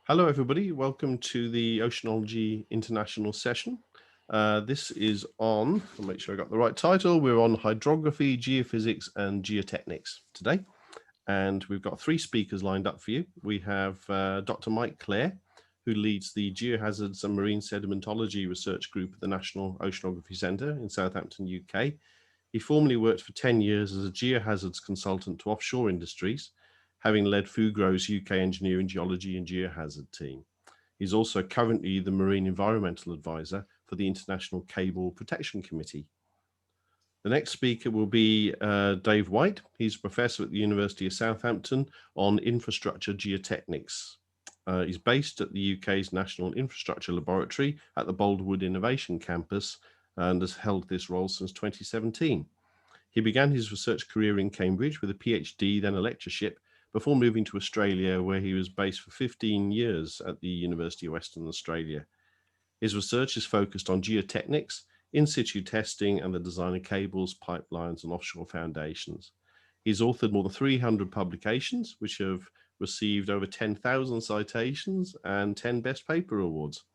Hello, everybody. Welcome to the Oceanology International session. This is on, I'll make sure I got the right title. We're on hydrography, geophysics, and geotechnics today. And we've got three speakers lined up for you. We have Dr. Mike Clare, who leads the Geohazards and Marine Sedimentology Research Group at the National Oceanography Centre in Southampton, UK. He formerly worked for 10 years as a geohazards consultant to offshore industries, having led Fugro's UK engineering, geology and geohazard team. He's also currently the Marine Environmental Advisor for the International Cable Protection Committee. The next speaker will be Dave White. He's a professor at the University of Southampton on infrastructure geotechnics. He's based at the UK's National Infrastructure Laboratory at the Boulderwood Innovation Campus and has held this role since 2017. He began his research career in Cambridge with a PhD, then a lectureship, before moving to Australia, where he was based for 15 years at the University of Western Australia. His research is focused on geotechnics, in situ testing, and the design of cables, pipelines, and offshore foundations. He's authored more than 300 publications, which have received over 10,000 citations and 10 Best Paper Awards.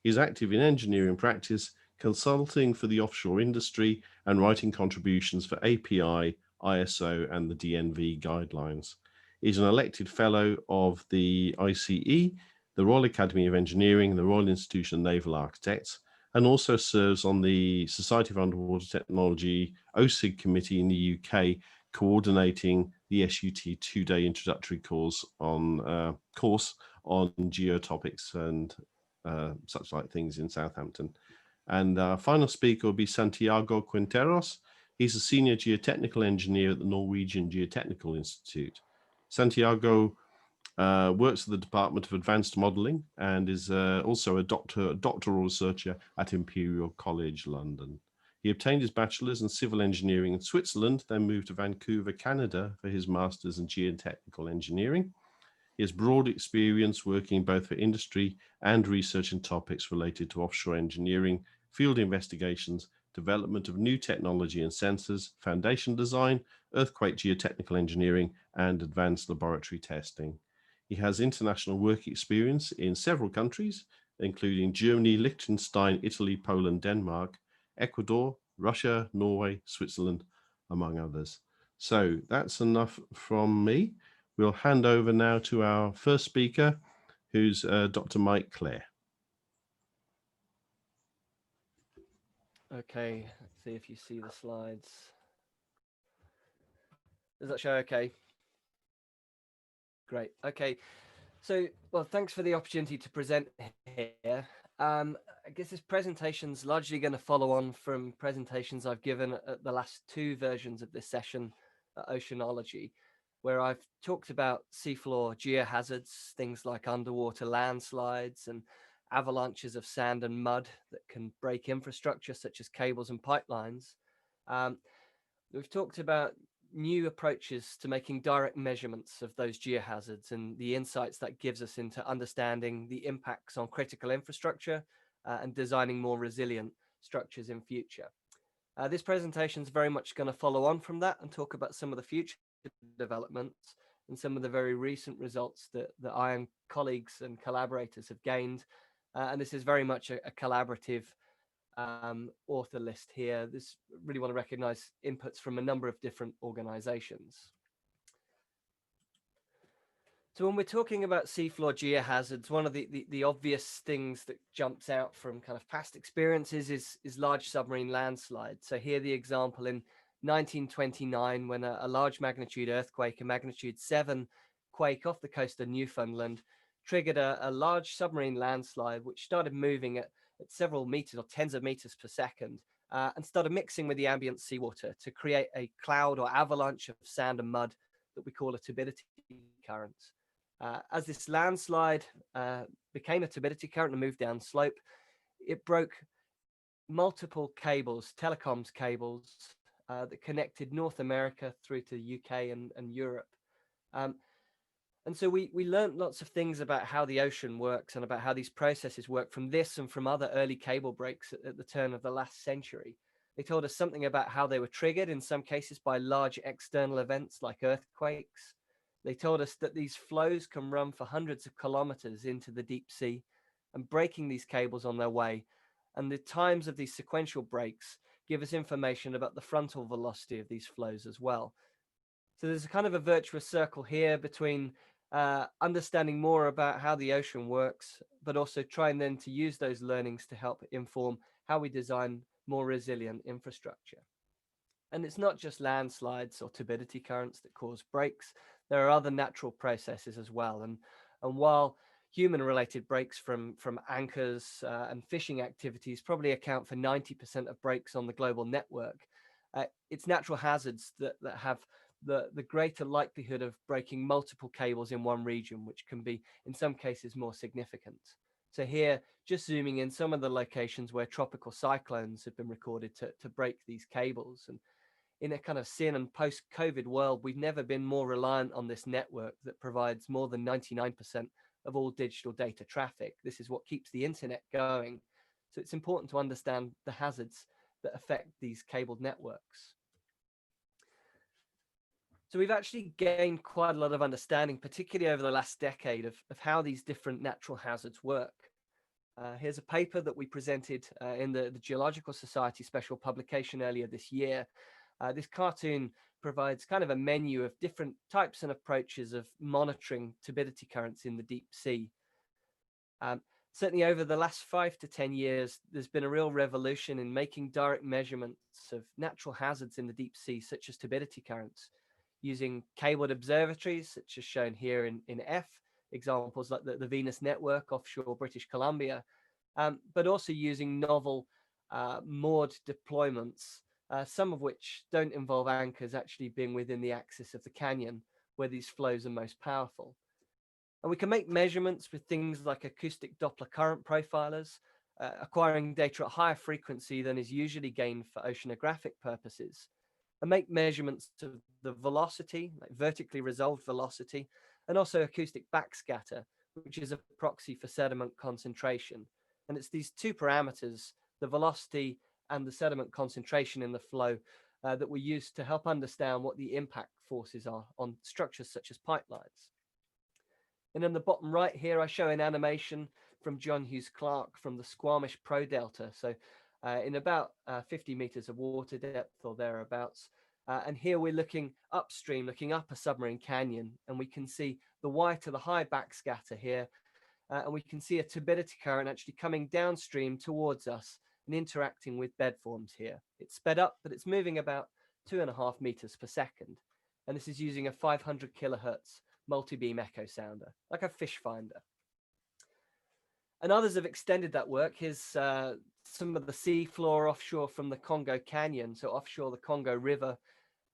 He's active in engineering practice, consulting for the offshore industry, and writing contributions for API, ISO, and the DNV guidelines. He's an elected fellow of the ICE, the Royal Academy of Engineering, the Royal Institution of Naval Architects, and also serves on the Society of Underwater Technology OSIG committee in the UK, coordinating the SUT two-day introductory course on geotopics and such like things in Southampton. And our final speaker will be Santiago Quinteros. He's a senior geotechnical engineer at the Norwegian Geotechnical Institute. Santiago works at the Department of Advanced Modelling and is also a doctoral researcher at Imperial College London. He obtained his bachelor's in civil engineering in Switzerland, then moved to Vancouver, Canada for his master's in geotechnical engineering. He has broad experience working both for industry and research in topics related to offshore engineering, field investigations, development of new technology and sensors, foundation design, earthquake geotechnical engineering, and advanced laboratory testing. He has international work experience in several countries, including Germany, Liechtenstein, Italy, Poland, Denmark, Ecuador, Russia, Norway, Switzerland, among others. So that's enough from me. We'll hand over now to our first speaker, who's Dr. Mike Clare. Okay, let's see if you see the slides. Does that show okay? Great. Okay. So, well, thanks for the opportunity to present here. I guess this presentation's largely going to follow on from presentations I've given at the last two versions of this session at Oceanology, where I've talked about seafloor geohazards, things like underwater landslides and avalanches of sand and mud that can break infrastructure such as cables and pipelines. We've talked about new approaches to making direct measurements of those geohazards and the insights that gives us into understanding the impacts on critical infrastructure and designing more resilient structures in future. This presentation is very much going to follow on from that and talk about some of the future developments and some of the very recent results that I and colleagues and collaborators have gained. And this is very much a collaborative author list here. This really want to recognize inputs from a number of different organizations. So when we're talking about seafloor geohazards, one of the obvious things that jumps out from kind of past experiences is large submarine landslides. So here the example in 1929, when a large magnitude earthquake, a magnitude 7 quake off the coast of Newfoundland, triggered a large submarine landslide, which started moving at several meters or tens of meters per second and started mixing with the ambient seawater to create a cloud or avalanche of sand and mud that we call a turbidity current. As this landslide became a turbidity current and moved down slope, it broke multiple cables, telecoms cables that connected North America through to the UK and Europe. And so we learned lots of things about how the ocean works and about how these processes work from this and from other early cable breaks at the turn of the last century. They told us something about how they were triggered, in some cases by large external events like earthquakes, They told us that these flows can run for hundreds of kilometers into the deep sea and breaking these cables on their way. And the times of these sequential breaks give us information about the frontal velocity of these flows as well. So there's a kind of a virtuous circle here between understanding more about how the ocean works, but also trying then to use those learnings to help inform how we design more resilient infrastructure. And it's not just landslides or turbidity currents that cause breaks. There are other natural processes as well. And while human-related breaks from anchors and fishing activities probably account for 90% of breaks on the global network, it's natural hazards that have the greater likelihood of breaking multiple cables in one region, which can be, in some cases, more significant. So here, just zooming in some of the locations where tropical cyclones have been recorded to break these cables. And in a kind of sin and post-COVID world, we've never been more reliant on this network that provides more than 99% of all digital data traffic. This is what keeps the internet going. So it's important to understand the hazards that affect these cabled networks. So we've actually gained quite a lot of understanding, particularly over the last decade, of how these different natural hazards work. Here's a paper that we presented in the Geological Society special publication earlier this year. This cartoon provides kind of a menu of different types and approaches of monitoring turbidity currents in the deep sea. Certainly over the last 5 to 10 years, there's been a real revolution in making direct measurements of natural hazards in the deep sea, such as turbidity currents, using cabled observatories, such as shown here in F, examples like the Venus Network offshore British Columbia, but also using novel moored deployments, some of which don't involve anchors actually being within the axis of the canyon where these flows are most powerful. And we can make measurements with things like acoustic Doppler current profilers, acquiring data at higher frequency than is usually gained for oceanographic purposes, and make measurements of the velocity, like vertically resolved velocity, and also acoustic backscatter, which is a proxy for sediment concentration. And it's these two parameters, the velocity and the sediment concentration in the flow, that we use to help understand what the impact forces are on structures such as pipelines. And in the bottom right here, I show an animation from John Hughes Clark from the Squamish Pro Delta. So in about 50 meters of water depth or thereabouts. And here we're looking upstream, looking up a submarine canyon, and we can see the white of the high backscatter here. And we can see a turbidity current actually coming downstream towards us and interacting with bed forms here. It's sped up, but it's moving about 2.5 meters per second. And this is using a 500 kilohertz multi-beam echo sounder, like a fish finder. And others have extended that work. Here's some of the sea floor offshore from the Congo Canyon, so offshore the Congo River,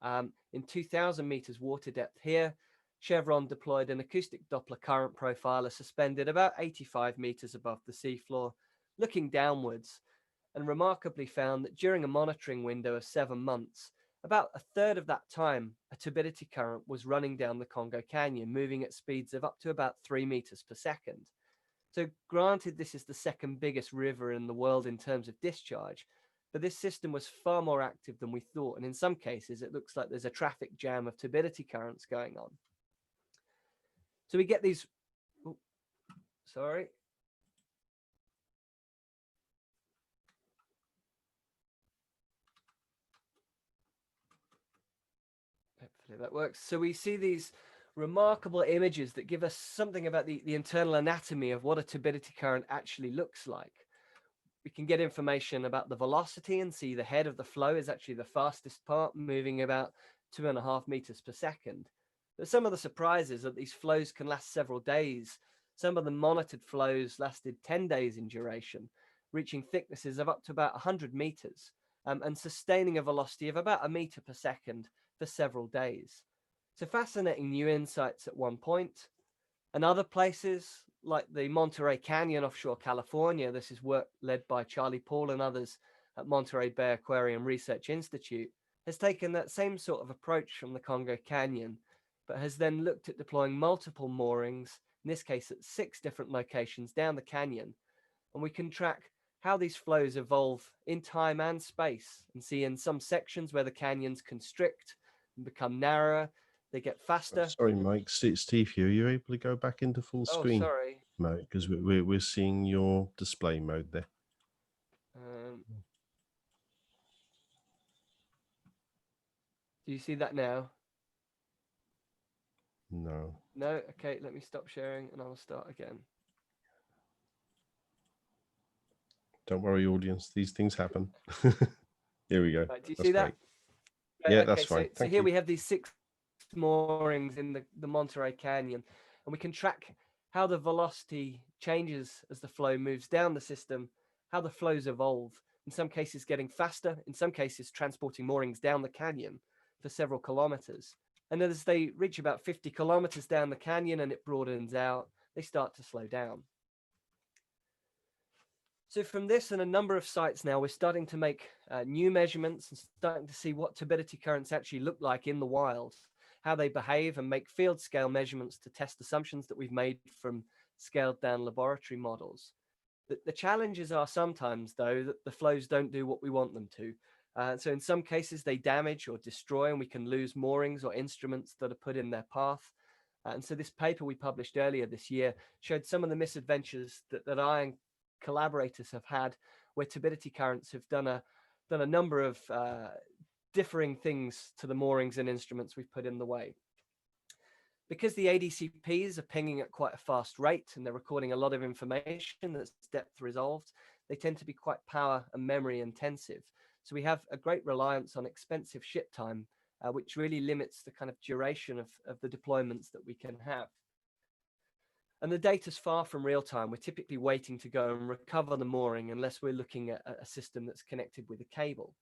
in 2,000 meters water depth here. Chevron deployed an acoustic Doppler current profiler suspended about 85 meters above the seafloor, looking downwards, and remarkably found that during a monitoring window of 7 months, about a third of that time, a turbidity current was running down the Congo Canyon, moving at speeds of up to about 3 meters per second. So granted, this is the second biggest river in the world in terms of discharge, but this system was far more active than we thought. And in some cases, it looks like there's a traffic jam of turbidity currents going on. So we get these, sorry. Hopefully that works. So we see these remarkable images that give us something about the internal anatomy of what a turbidity current actually looks like. We can get information about the velocity and see the head of the flow is actually the fastest part, moving about 2.5 meters per second. But some of the surprises are that these flows can last several days. Some of the monitored flows lasted 10 days in duration, reaching thicknesses of up to about 100 meters and sustaining a velocity of about 1 meter per second for several days. So fascinating new insights at one point. And other places like the Monterey Canyon offshore California, this is work led by Charlie Paul and others at Monterey Bay Aquarium Research Institute, has taken that same sort of approach from the Congo Canyon, but has then looked at deploying multiple moorings, in this case at 6 different locations down the canyon. And we can track how these flows evolve in time and space and see in some sections where the canyons constrict and become narrower, they get faster. Sorry, Mike. Steve here. Are you able to go back into full Oh, screen sorry. mode? Because we're seeing your display mode there. Do you see that now? No. No? Okay, let me stop sharing and I'll start again. Don't worry, audience. These things happen. Here we go. Right, do you That's see great. that? Right, Yeah, okay, that's fine. so Thank here you. we have these 6 moorings in the Monterey Canyon, and we can track how the velocity changes as the flow moves down the system, how the flows evolve, in some cases getting faster, in some cases transporting moorings down the canyon for several kilometers. And as they reach about 50 kilometers down the canyon and it broadens out, they start to slow down. So from this and a number of sites now, we're starting to make new measurements and starting to see what turbidity currents actually look like in the wild, how they behave, and make field scale measurements to test assumptions that we've made from scaled down laboratory models. The challenges are sometimes, though, that the flows don't do what we want them to. So in some cases, they damage or destroy, and we can lose moorings or instruments that are put in their path. And so this paper we published earlier this year showed some of the misadventures that I and collaborators have had, where turbidity currents have done a number of differing things to the moorings and instruments we've put in the way. Because the ADCPs are pinging at quite a fast rate and they're recording a lot of information that's depth resolved, they tend to be quite power and memory intensive. So we have a great reliance on expensive ship time, which really limits the kind of duration of the deployments that we can have. And the data's far from real time. We're typically waiting to go and recover the mooring unless we're looking at a system that's connected with a cable.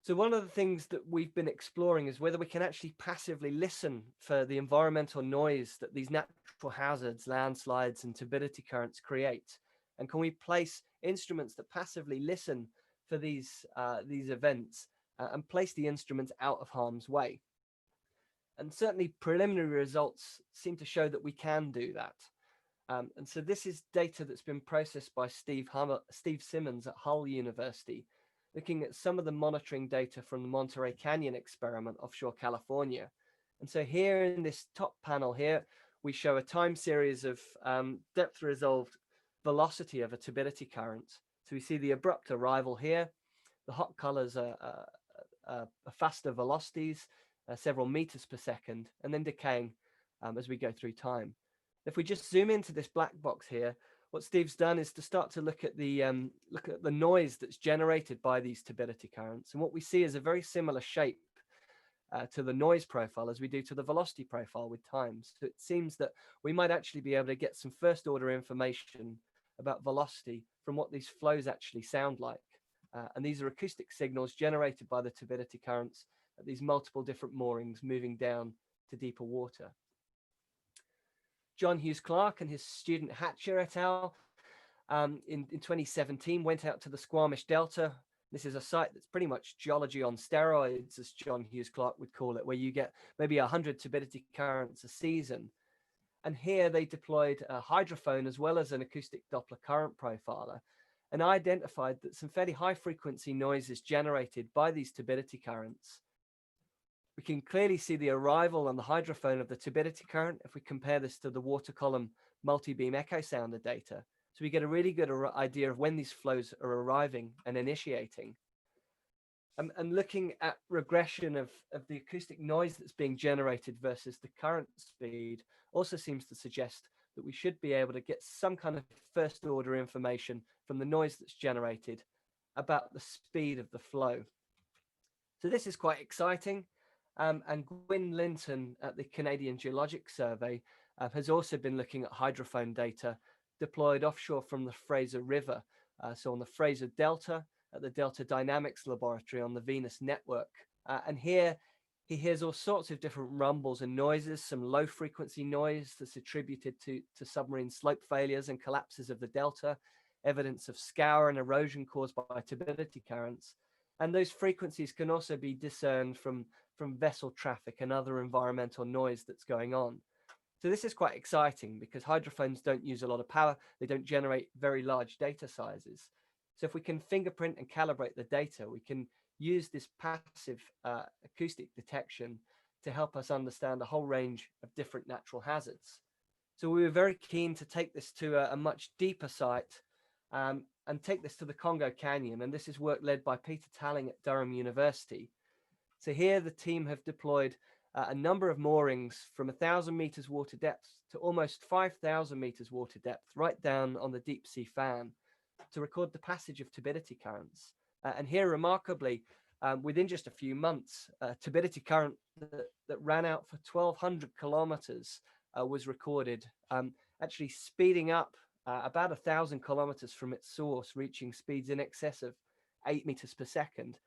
So one of the things that we've been exploring is whether we can actually passively listen for the environmental noise that these natural hazards, landslides, and turbidity currents create. And can we place instruments that passively listen for these events and place the instruments out of harm's way? And certainly preliminary results seem to show that we can do that. And so this is data that's been processed by Steve Simmons at Hull University, looking at some of the monitoring data from the Monterey Canyon experiment offshore California. And so here in this top panel here, we show a time series of depth resolved velocity of a turbidity current. So we see the abrupt arrival here. The hot colors are faster velocities, several meters per second, and then decaying as we go through time. If we just zoom into this black box here, what Steve's done is to start to look at the noise that's generated by these turbidity currents, and what we see is a very similar shape to the noise profile as we do to the velocity profile with time. So it seems that we might actually be able to get some first order information about velocity from what these flows actually sound like. And these are acoustic signals generated by the turbidity currents at these multiple different moorings moving down to deeper water. John Hughes Clark and his student Hatcher et al. In 2017 went out to the Squamish Delta. This is a site that's pretty much geology on steroids, as John Hughes Clark would call it, where you get maybe 100 turbidity currents a season. And here they deployed a hydrophone as well as an acoustic Doppler current profiler, and identified that some fairly high frequency noise is generated by these turbidity currents. We can clearly see the arrival on the hydrophone of the turbidity current if we compare this to the water column multi-beam echo sounder data. So we get a really good idea of when these flows are arriving and initiating. And looking at regression of the acoustic noise that's being generated versus the current speed also seems to suggest that we should be able to get some kind of first order information from the noise that's generated about the speed of the flow. So this is quite exciting. And Gwyn Linton at the Canadian Geologic Survey has also been looking at hydrophone data deployed offshore from the Fraser River. So on the Fraser Delta at the Delta Dynamics Laboratory on the Venus Network. And here he hears all sorts of different rumbles and noises, some low frequency noise that's attributed to submarine slope failures and collapses of the Delta, evidence of scour and erosion caused by turbidity currents. And those frequencies can also be discerned from vessel traffic and other environmental noise that's going on. So this is quite exciting because hydrophones don't use a lot of power. They don't generate very large data sizes. So if we can fingerprint and calibrate the data, we can use this passive acoustic detection to help us understand a whole range of different natural hazards. So we were very keen to take this to a much deeper site and take this to the Congo Canyon. And this is work led by Peter Talling at Durham University. So here the team have deployed a number of moorings from 1,000 meters water depth to almost 5,000 meters water depth, right down on the deep sea fan, to record the passage of turbidity currents. And here, remarkably, within just a few months, a turbidity current that ran out for 1,200 kilometers was recorded, actually speeding up about 1,000 kilometers from its source, reaching speeds in excess of 8 meters per second.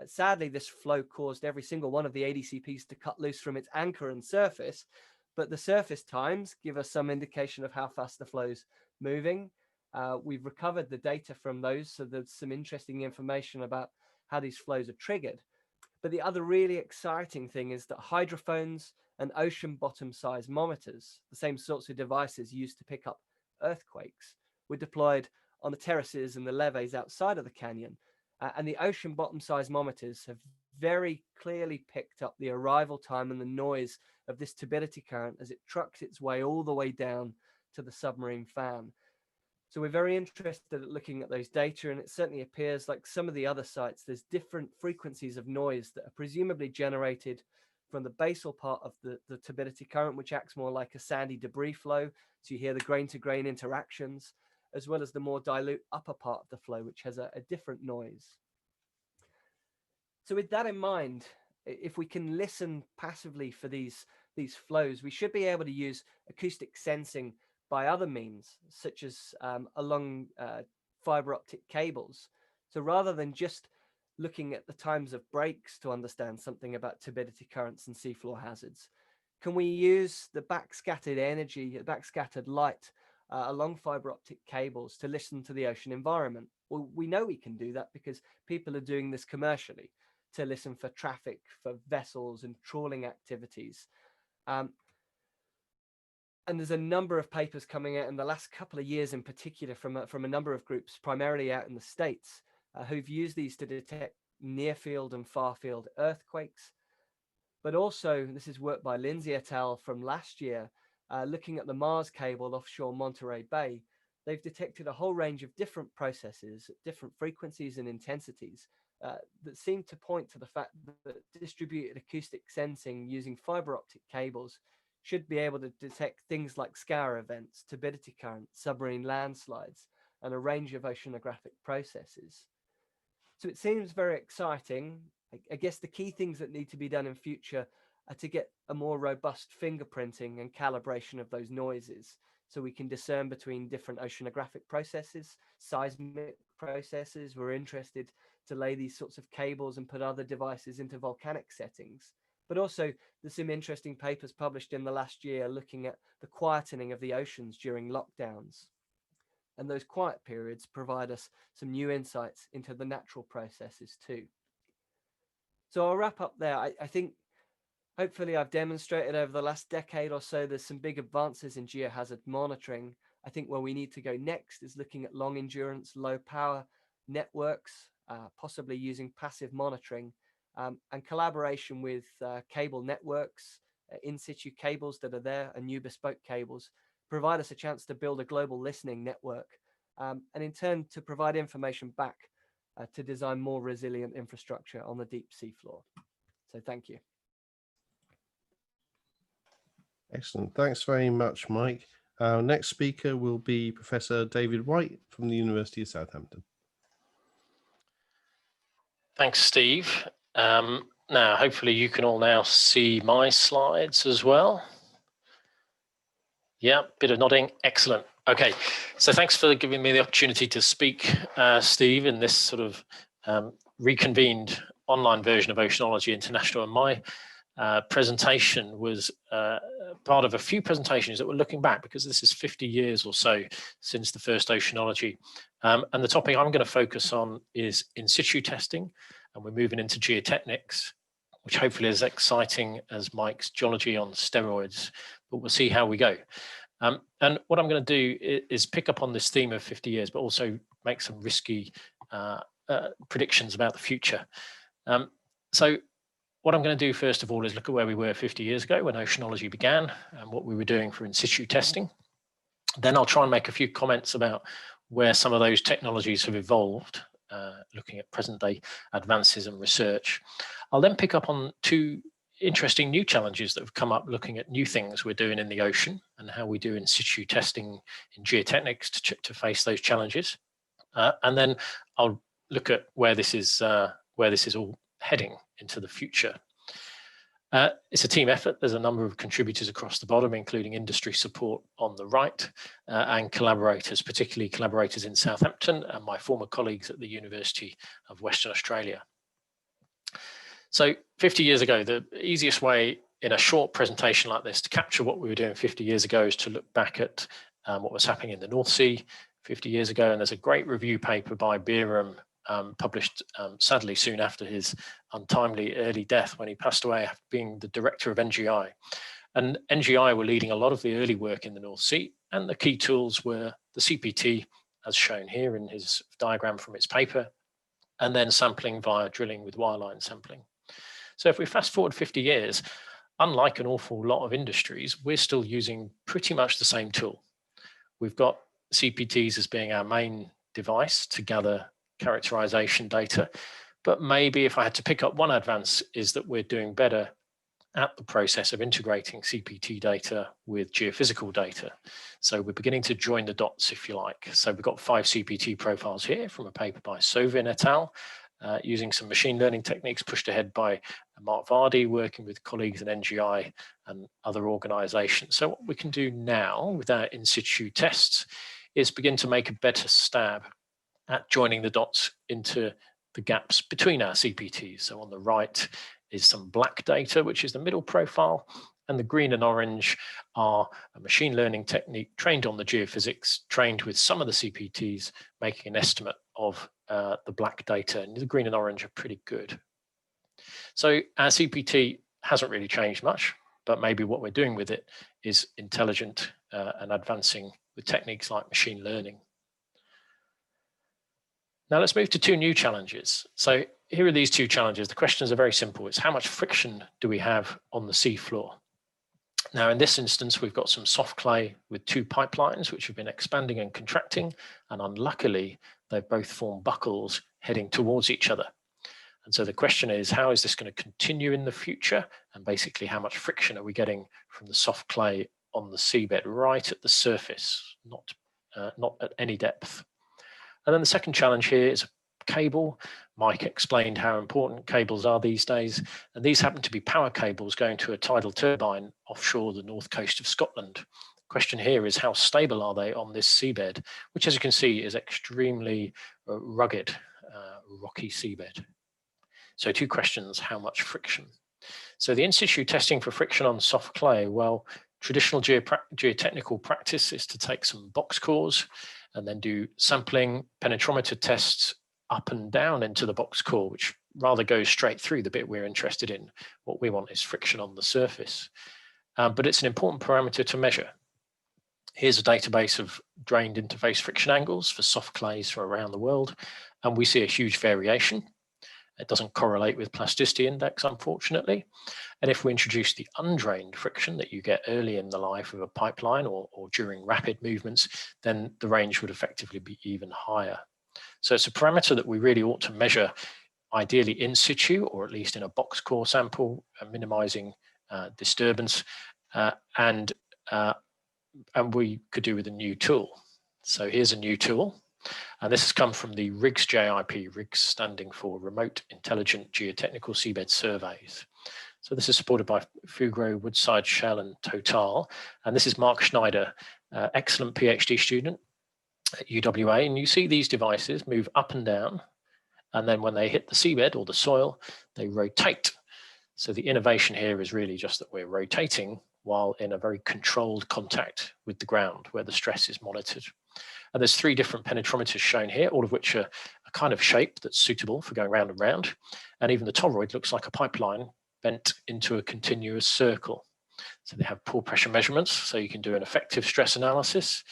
Sadly, this flow caused every single one of the ADCPs to cut loose from its anchor and surface, but the surface times give us some indication of how fast the flow's moving. We've recovered the data from those, so there's some interesting information about how these flows are triggered. But the other really exciting thing is that hydrophones and ocean bottom seismometers, the same sorts of devices used to pick up earthquakes, were deployed on the terraces and the levees outside of the canyon. And the ocean bottom seismometers have very clearly picked up the arrival time and the noise of this turbidity current as it trucks its way all the way down to the submarine fan. So we're very interested at looking at those data, and it certainly appears like some of the other sites, there's different frequencies of noise that are presumably generated from the basal part of the turbidity current, which acts more like a sandy debris flow. So you hear the grain-to-grain interactions, as well as the more dilute upper part of the flow, which has a different noise. So with that in mind, if we can listen passively for these flows, we should be able to use acoustic sensing by other means, such as along fiber optic cables. So rather than just looking at the times of breaks to understand something about turbidity currents and seafloor hazards, can we use the backscattered energy, backscattered light along fiber optic cables to listen to the ocean environment? Well, we know we can do that because people are doing this commercially, to listen for traffic, for vessels and trawling activities. And there's a number of papers coming out in the last couple of years in particular from a number of groups, primarily out in the States, who've used these to detect near field and far field earthquakes. But also, this is work by Lindsay et al. From last year, looking at the Mars cable offshore Monterey Bay. They've detected a whole range of different processes at different frequencies and intensities that seem to point to the fact that distributed acoustic sensing using fiber optic cables should be able to detect things like scour events, turbidity currents, submarine landslides, and a range of oceanographic processes. So it seems very exciting. I guess the key things that need to be done in future are to get a more robust fingerprinting and calibration of those noises, so we can discern between different oceanographic processes, seismic processes. We're interested to lay these sorts of cables and put other devices into volcanic settings. But also, there's some interesting papers published in the last year looking at the quietening of the oceans during lockdowns. And those quiet periods provide us some new insights into the natural processes too. So I'll wrap up there. I think hopefully I've demonstrated over the last decade or so there's some big advances in geohazard monitoring. I think where we need to go next is looking at long endurance, low power networks, possibly using passive monitoring, and collaboration with cable networks, in situ cables that are there, and new bespoke cables, provide us a chance to build a global listening network, and in turn to provide information back to design more resilient infrastructure on the deep sea floor. So thank you. Excellent. Thanks very much, Mike. Our next speaker will be Professor David White from the University of Southampton. Thanks, Steve. Now, hopefully you can all now see my slides as well. Yeah, bit of nodding. Excellent. Okay, so thanks for giving me the opportunity to speak, Steve, in this sort of reconvened online version of Oceanology International. And my presentation was part of a few presentations that were looking back, because this is 50 years or so since the first Oceanology. And the topic I'm going to focus on is in situ testing, and we're moving into geotechnics, which hopefully is exciting as Mike's geology on steroids, but we'll see how we go. And what I'm going to do is pick up on this theme of 50 years, but also make some risky predictions about the future. So what I'm going to do first of all is look at where we were 50 years ago when oceanology began and what we were doing for in situ testing. Then I'll try and make a few comments about where some of those technologies have evolved, looking at present day advances and research. I'll then pick up on two interesting new challenges that have come up looking at new things we're doing in the ocean and how we do in situ testing in geotechnics to face those challenges. And then I'll look at where this is all heading into the future. It's a team effort. There's a number of contributors across the bottom, including industry support on the right and collaborators, particularly collaborators in Southampton and my former colleagues at the University of Western Australia. So 50 years ago, the easiest way in a short presentation like this to capture what we were doing 50 years ago is to look back at what was happening in the North Sea 50 years ago. And there's a great review paper by Byram published sadly soon after his untimely early death when he passed away after being the director of NGI. And NGI were leading a lot of the early work in the North Sea, and the key tools were the CPT, as shown here in his diagram from its paper, and then sampling via drilling with wireline sampling. So if we fast forward 50 years, unlike an awful lot of industries, we're still using pretty much the same tool. We've got CPTs as being our main device to gather characterization data, but maybe if I had to pick up one advance is that we're doing better at the process of integrating CPT data with geophysical data. So we're beginning to join the dots, if you like. So we've got 5 CPT profiles here from a paper by Sovin et al. Using some machine learning techniques pushed ahead by Mark Vardy, working with colleagues in NGI and other organizations. So what we can do now with our in situ tests is begin to make a better stab at joining the dots into the gaps between our CPTs. So on the right is some black data, which is the middle profile, and the green and orange are a machine learning technique trained on the geophysics, trained with some of the CPTs, making an estimate of the black data, and the green and orange are pretty good. So our CPT hasn't really changed much, but maybe what we're doing with it is intelligent and advancing with techniques like machine learning. Now let's move to 2 new challenges. So here are these 2 challenges. The questions are very simple. It's how much friction do we have on the sea floor? Now in this instance, we've got some soft clay with 2 pipelines which have been expanding and contracting, and unluckily they've both formed buckles heading towards each other. And so the question is, how is this going to continue in the future? And basically, how much friction are we getting from the soft clay on the seabed right at the surface, not at any depth? And then the second challenge here is a cable. Mike explained how important cables are these days, and these happen to be power cables going to a tidal turbine offshore the north coast of Scotland. The question here is, how stable are they on this seabed, which, as you can see, is extremely rugged, rocky seabed. So 2 questions: how much friction? So the in situ testing for friction on soft clay, well, traditional geotechnical practice is to take some box cores and then do sampling penetrometer tests up and down into the box core, which rather goes straight through the bit we're interested in. What we want is friction on the surface. But it's an important parameter to measure. Here's a database of drained interface friction angles for soft clays from around the world, and we see a huge variation. It doesn't correlate with plasticity index, unfortunately. And if we introduce the undrained friction that you get early in the life of a pipeline or during rapid movements, then the range would effectively be even higher. So it's a parameter that we really ought to measure, ideally in situ, or at least in a box core sample, minimizing disturbance, and we could do with a new tool. So here's a new tool. And this has come from the RIGS JIP, RIGS standing for Remote Intelligent Geotechnical Seabed Surveys. So this is supported by Fugro, Woodside, Shell, and Total. And this is Mark Schneider, excellent PhD student at UWA. And you see these devices move up and down. And then when they hit the seabed or the soil, they rotate. So the innovation here is really just that we're rotating while in a very controlled contact with the ground where the stress is monitored. And there's 3 different penetrometers shown here, all of which are a kind of shape that's suitable for going round and round. And even the toroid looks like a pipeline bent into a continuous circle. So they have pore pressure measurements, so you can do an effective stress analysis.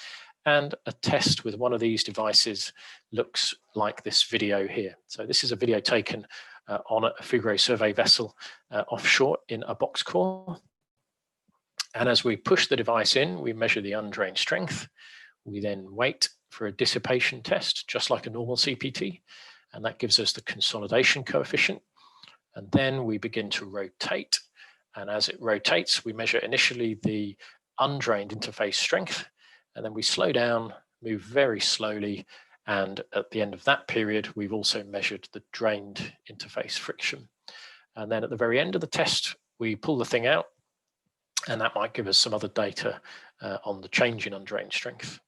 And a test with one of these devices looks like this video here. So this is a video taken on a Fugro survey vessel offshore in a box core. And as we push the device in, we measure the undrained strength. We then wait for a dissipation test, just like a normal CPT, and that gives us the consolidation coefficient. And then we begin to rotate. And as it rotates, we measure initially the undrained interface strength, and then we slow down, move very slowly. And at the end of that period, we've also measured the drained interface friction. And then at the very end of the test, we pull the thing out, and that might give us some other data on the change in undrained strength.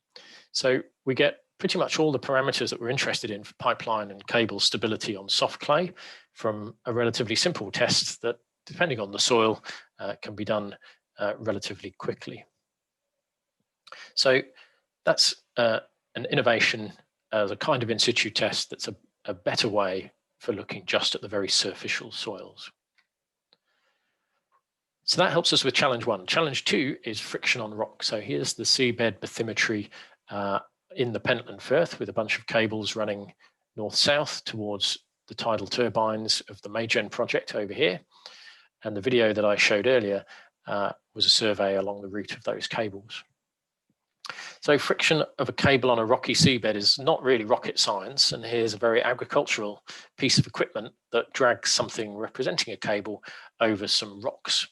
So we get pretty much all the parameters that we're interested in for pipeline and cable stability on soft clay from a relatively simple test that, depending on the soil, can be done relatively quickly. So that's an innovation, the kind of in situ test that's a better way for looking just at the very superficial soils. So that helps us with challenge 1. Challenge 2 is friction on rock. So here's the seabed bathymetry in the Pentland Firth with a bunch of cables running north-south towards the tidal turbines of the Maygen project over here. And the video that I showed earlier was a survey along the route of those cables. So friction of a cable on a rocky seabed is not really rocket science. And here's a very agricultural piece of equipment that drags something representing a cable over some rocks.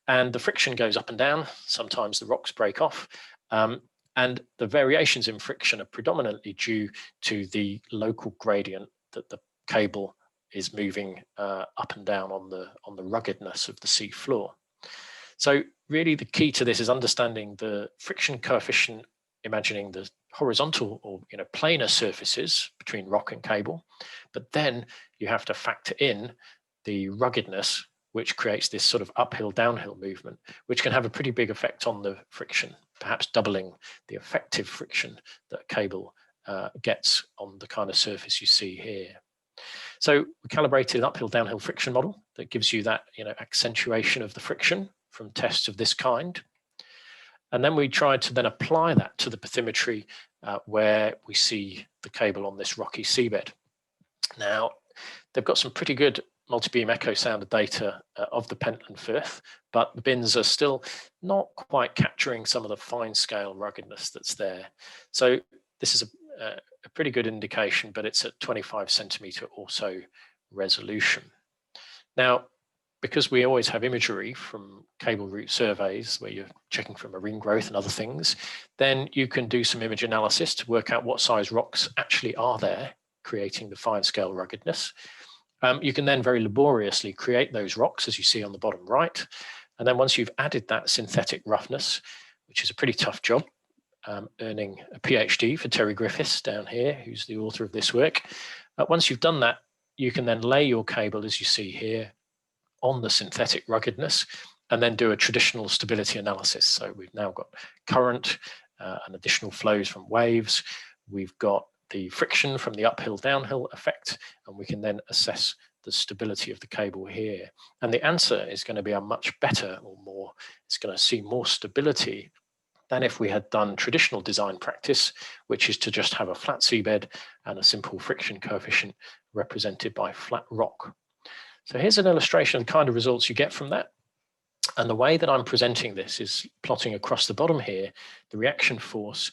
And the friction goes up and down. Sometimes the rocks break off. And the variations in friction are predominantly due to the local gradient that the cable is moving up and down on the ruggedness of the sea floor. So really the key to this is understanding the friction coefficient, imagining the horizontal or planar surfaces between rock and cable, but then you have to factor in the ruggedness, which creates this sort of uphill downhill movement, which can have a pretty big effect on the friction, perhaps doubling the effective friction that a cable gets on the kind of surface you see here. So we calibrated an uphill downhill friction model that gives you that accentuation of the friction from tests of this kind. And then we tried to then apply that to the bathymetry where we see the cable on this rocky seabed. Now, they've got some pretty good multi-beam echo sounder data of the Pentland Firth, but the bins are still not quite capturing some of the fine scale ruggedness that's there. So this is a pretty good indication, but it's at 25 centimeter or so resolution. Now, because we always have imagery from cable route surveys where you're checking for marine growth and other things, then you can do some image analysis to work out what size rocks actually are there, creating the fine scale ruggedness. You can then very laboriously create those rocks, as you see on the bottom right. And then once you've added that synthetic roughness, which is a pretty tough job, earning a PhD for Terry Griffiths down here, who's the author of this work. Once you've done that, you can then lay your cable, as you see here, on the synthetic ruggedness and then do a traditional stability analysis. So we've now got current and additional flows from waves. We've got the friction from the uphill downhill effect, and we can then assess the stability of the cable here. And the answer is going to be a much better or more, it's going to see more stability than if we had done traditional design practice, which is to just have a flat seabed and a simple friction coefficient represented by flat rock. So here's an illustration of the kind of results you get from that. And the way that I'm presenting this is plotting across the bottom here, the reaction force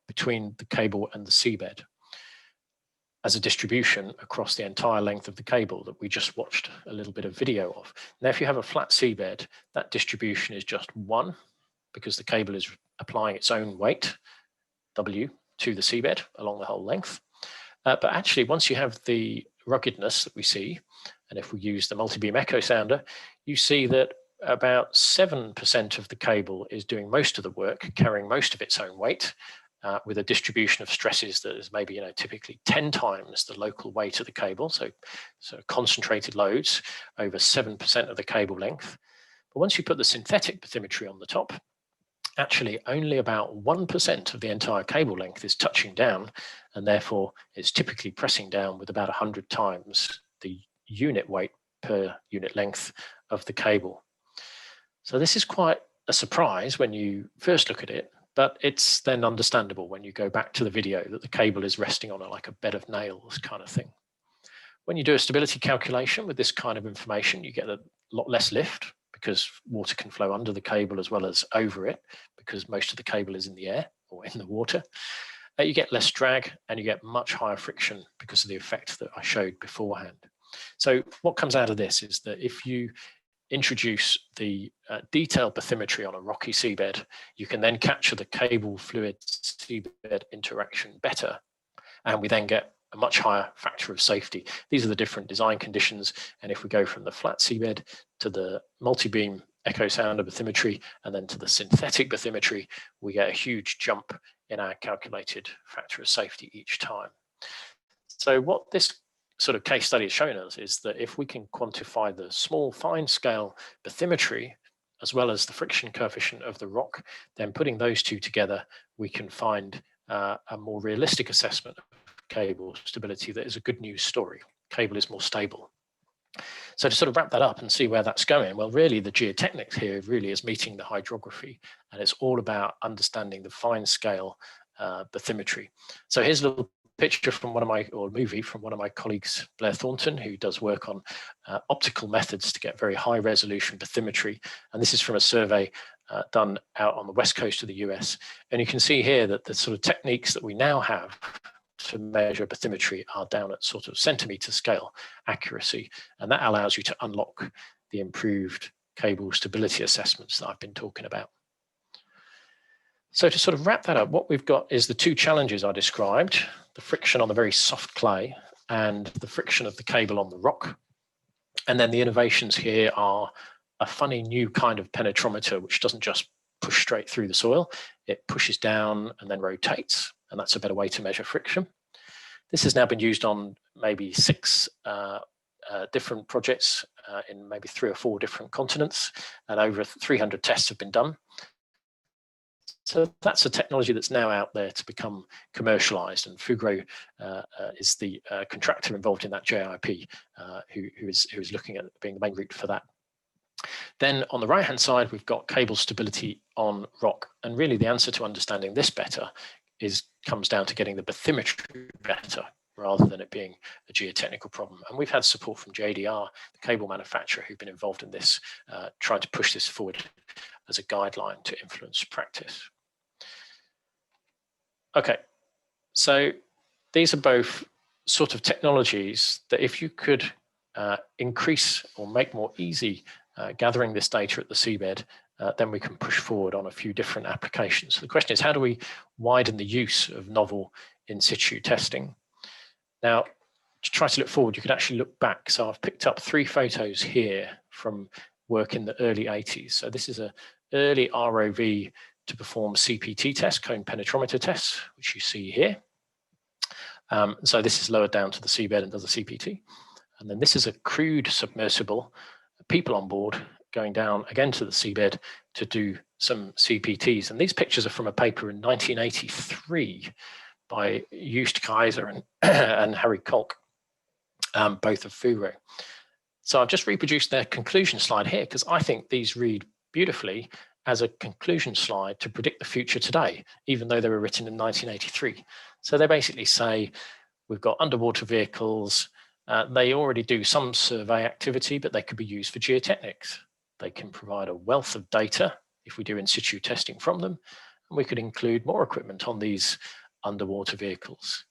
between the cable and the seabed as a distribution across the entire length of the cable that we just watched a little bit of video of. Now, if you have a flat seabed, that distribution is just 1 because the cable is applying its own weight, W, to the seabed along the whole length. But actually, once you have the ruggedness that we see, and if we use the multi-beam echo sounder, you see that about 7% of the cable is doing most of the work, carrying most of its own weight, with a distribution of stresses that is maybe typically 10 times the local weight of the cable, so concentrated loads over 7% of the cable length. But once you put the synthetic bathymetry on the top, actually only about 1% of the entire cable length is touching down, and therefore it's typically pressing down with about 100 times the unit weight per unit length of the cable. So this is quite a surprise when you first look at it, but it's then understandable when you go back to the video that the cable is resting on like a bed of nails kind of thing. When you do a stability calculation with this kind of information, you get a lot less lift because water can flow under the cable as well as over it, because most of the cable is in the air or in the water. You get less drag and you get much higher friction because of the effect that I showed beforehand. So what comes out of this is that if you introduce the detailed bathymetry on a rocky seabed, you can then capture the cable fluid seabed interaction better, and we then get a much higher factor of safety. These are the different design conditions, and if we go from the flat seabed to the multi-beam echo sounder bathymetry and then to the synthetic bathymetry, we get a huge jump in our calculated factor of safety each time. So what this sort of case study is showing us is that if we can quantify the small fine scale bathymetry as well as the friction coefficient of the rock, then putting those two together, we can find a more realistic assessment of cable stability that is a good news story. Cable is more stable. So to sort of wrap that up and see where that's going, well, really the geotechnics here really is meeting the hydrography, and it's all about understanding the fine scale bathymetry. So here's a little picture from movie from one of my colleagues, Blair Thornton, who does work on optical methods to get very high resolution bathymetry. And this is from a survey done out on the west coast of the US. And you can see here that the sort of techniques that we now have to measure bathymetry are down at sort of centimeter scale accuracy. And that allows you to unlock the improved cable stability assessments that I've been talking about. So to sort of wrap that up, what we've got is the two challenges I described, the friction on the very soft clay and the friction of the cable on the rock. And then the innovations here are a funny new kind of penetrometer, which doesn't just push straight through the soil, it pushes down and then rotates, and that's a better way to measure friction. This has now been used on maybe 6 different projects in maybe 3 or 4 different continents, and over 300 tests have been done. So that's a technology that's now out there to become commercialized, and Fugro is the contractor involved in that JIP who is looking at being the main route for that. Then on the right hand side, we've got cable stability on rock, and really the answer to understanding this better comes down to getting the bathymetry better rather than it being a geotechnical problem. And we've had support from JDR, the cable manufacturer, who've been involved in this, trying to push this forward as a guideline to influence practice. Okay, so these are both sort of technologies that if you could increase or make more easy gathering this data at the seabed, then we can push forward on a few different applications. So the question is, how do we widen the use of novel in situ testing? Now, to try to look forward, you could actually look back. So I've picked up 3 photos here from work in the early 80s. So this is an early ROV to perform CPT tests, cone penetrometer tests, which you see here. So this is lowered down to the seabed and does a CPT. And then this is a crewed submersible, people on board going down again to the seabed to do some CPTs. And these pictures are from a paper in 1983 by Joost Keizer and Harry Kolk, both of Fugro. So I've just reproduced their conclusion slide here because I think these read beautifully as a conclusion slide to predict the future today, even though they were written in 1983. So they basically say, we've got underwater vehicles, they already do some survey activity, but they could be used for geotechnics. They can provide a wealth of data if we do in situ testing from them, and we could include more equipment on these underwater vehicles.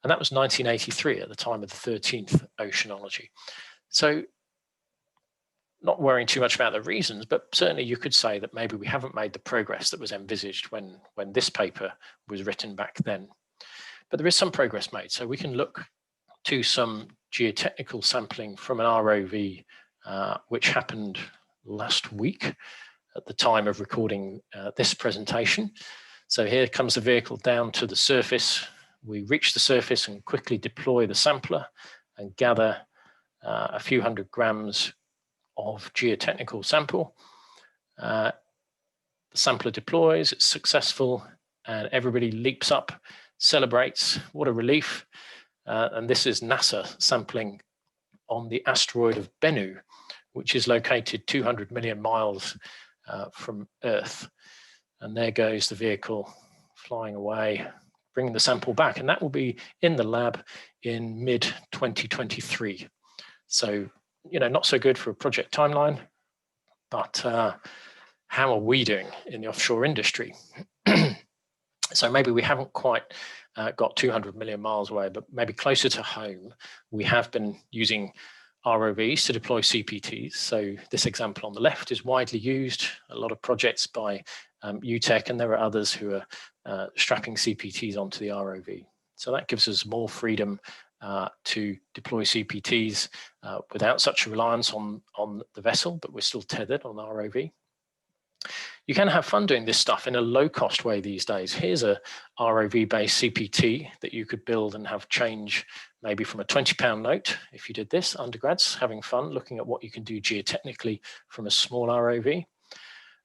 And that was 1983 at the time of the 13th oceanology. So not worrying too much about the reasons, but certainly you could say that maybe we haven't made the progress that was envisaged when this paper was written back then. But there is some progress made. So we can look to some geotechnical sampling from an ROV, which happened last week at the time of recording this presentation. So here comes the vehicle down to the surface. We reach the surface and quickly deploy the sampler and gather a few hundred grams of geotechnical sample. The sampler deploys, it's successful, and everybody leaps up, celebrates, what a relief. And this is NASA sampling on the asteroid of Bennu, which is located 200 million miles from Earth. And there goes the vehicle flying away, bringing the sample back. And that will be in the lab in mid-2023. So, not so good for a project timeline, but how are we doing in the offshore industry? So maybe we haven't quite got 200 million miles away, but maybe closer to home, we have been using ROVs to deploy CPTs. So this example on the left is widely used, a lot of projects by UTech, and there are others who are strapping CPTs onto the ROV. So that gives us more freedom to deploy CPTs without such a reliance on the vessel, but we're still tethered on the ROV. You can have fun doing this stuff in a low-cost way these days. Here's a ROV-based CPT that you could build and have change maybe from a £20 note. If you did this, undergrads, having fun, looking at what you can do geotechnically from a small ROV.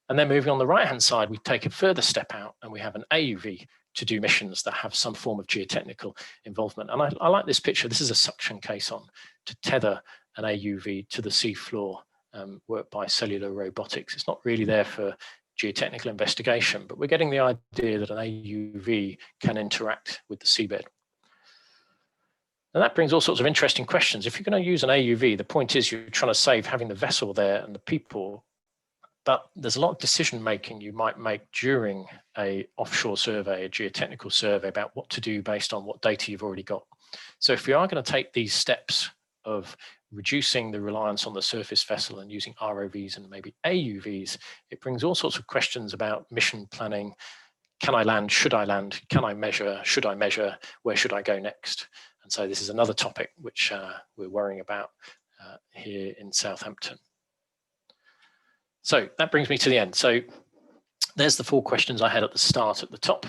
And then moving on the right-hand side, we take a further step out and we have an AUV to do missions that have some form of geotechnical involvement. And I like this picture. This is a suction caisson to tether an AUV to the seafloor, worked by cellular robotics. It's not really there for geotechnical investigation, but we're getting the idea that an AUV can interact with the seabed. And that brings all sorts of interesting questions. If you're going to use an AUV, the point is you're trying to save having the vessel there and the people, but there's a lot of decision making you might make during a offshore survey, a geotechnical survey, about what to do based on what data you've already got. So if we are going to take these steps of reducing the reliance on the surface vessel and using ROVs and maybe AUVs, it brings all sorts of questions about mission planning. Can I land? Should I land? Can I measure? Should I measure? Where should I go next? And so this is another topic which we're worrying about here in Southampton. So that brings me to the end. So there's the 4 questions I had at the start at the top.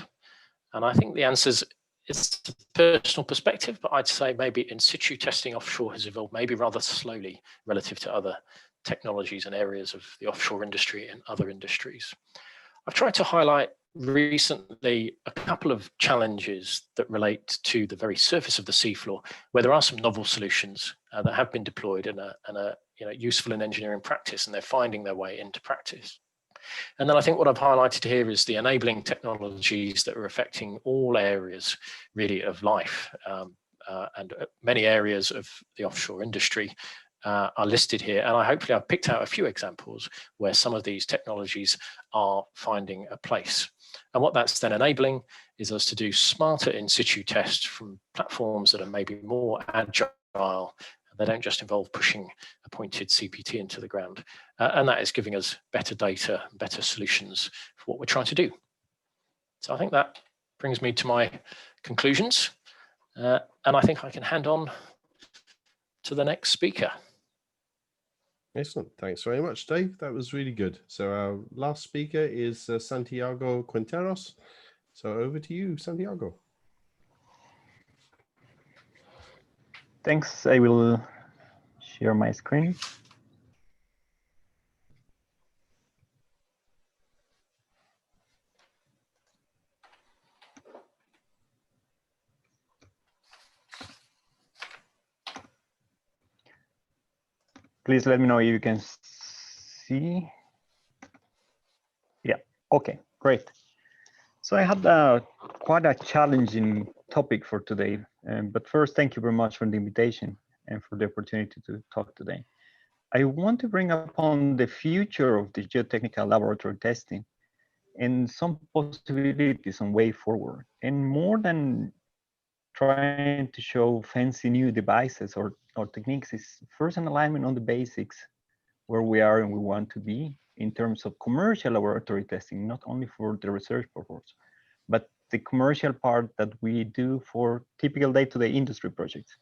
And I think the answers, it's a personal perspective, but I'd say maybe in situ testing offshore has evolved maybe rather slowly relative to other technologies and areas of the offshore industry and other industries. I've tried to highlight recently a couple of challenges that relate to the very surface of the seafloor, where there are some novel solutions that have been deployed and are useful in engineering practice, and they're finding their way into practice. And then I think what I've highlighted here is the enabling technologies that are affecting all areas really of life, and many areas of the offshore industry are listed here. And hopefully I've picked out a few examples where some of these technologies are finding a place. And what that's then enabling is us to do smarter in situ tests from platforms that are maybe more agile. They don't just involve pushing a pointed CPT into the ground. And that is giving us better data, better solutions for what we're trying to do. So I think that brings me to my conclusions. And I think I can hand on to the next speaker. Excellent. Thanks very much, Dave. That was really good. So our last speaker is Santiago Quinteros. So over to you, Santiago. Thanks. I will share my screen. Please let me know if you can see. Yeah, okay, great. So I had quite a challenging topic for today. But first, thank you very much for the invitation and for the opportunity to talk today. I want to bring upon the future of the geotechnical laboratory testing and some possibilities and way forward. And more than trying to show fancy new devices or techniques, is first an alignment on the basics where we are and we want to be in terms of commercial laboratory testing, not only for the research purpose, but the commercial part that we do for typical day-to-day industry projects.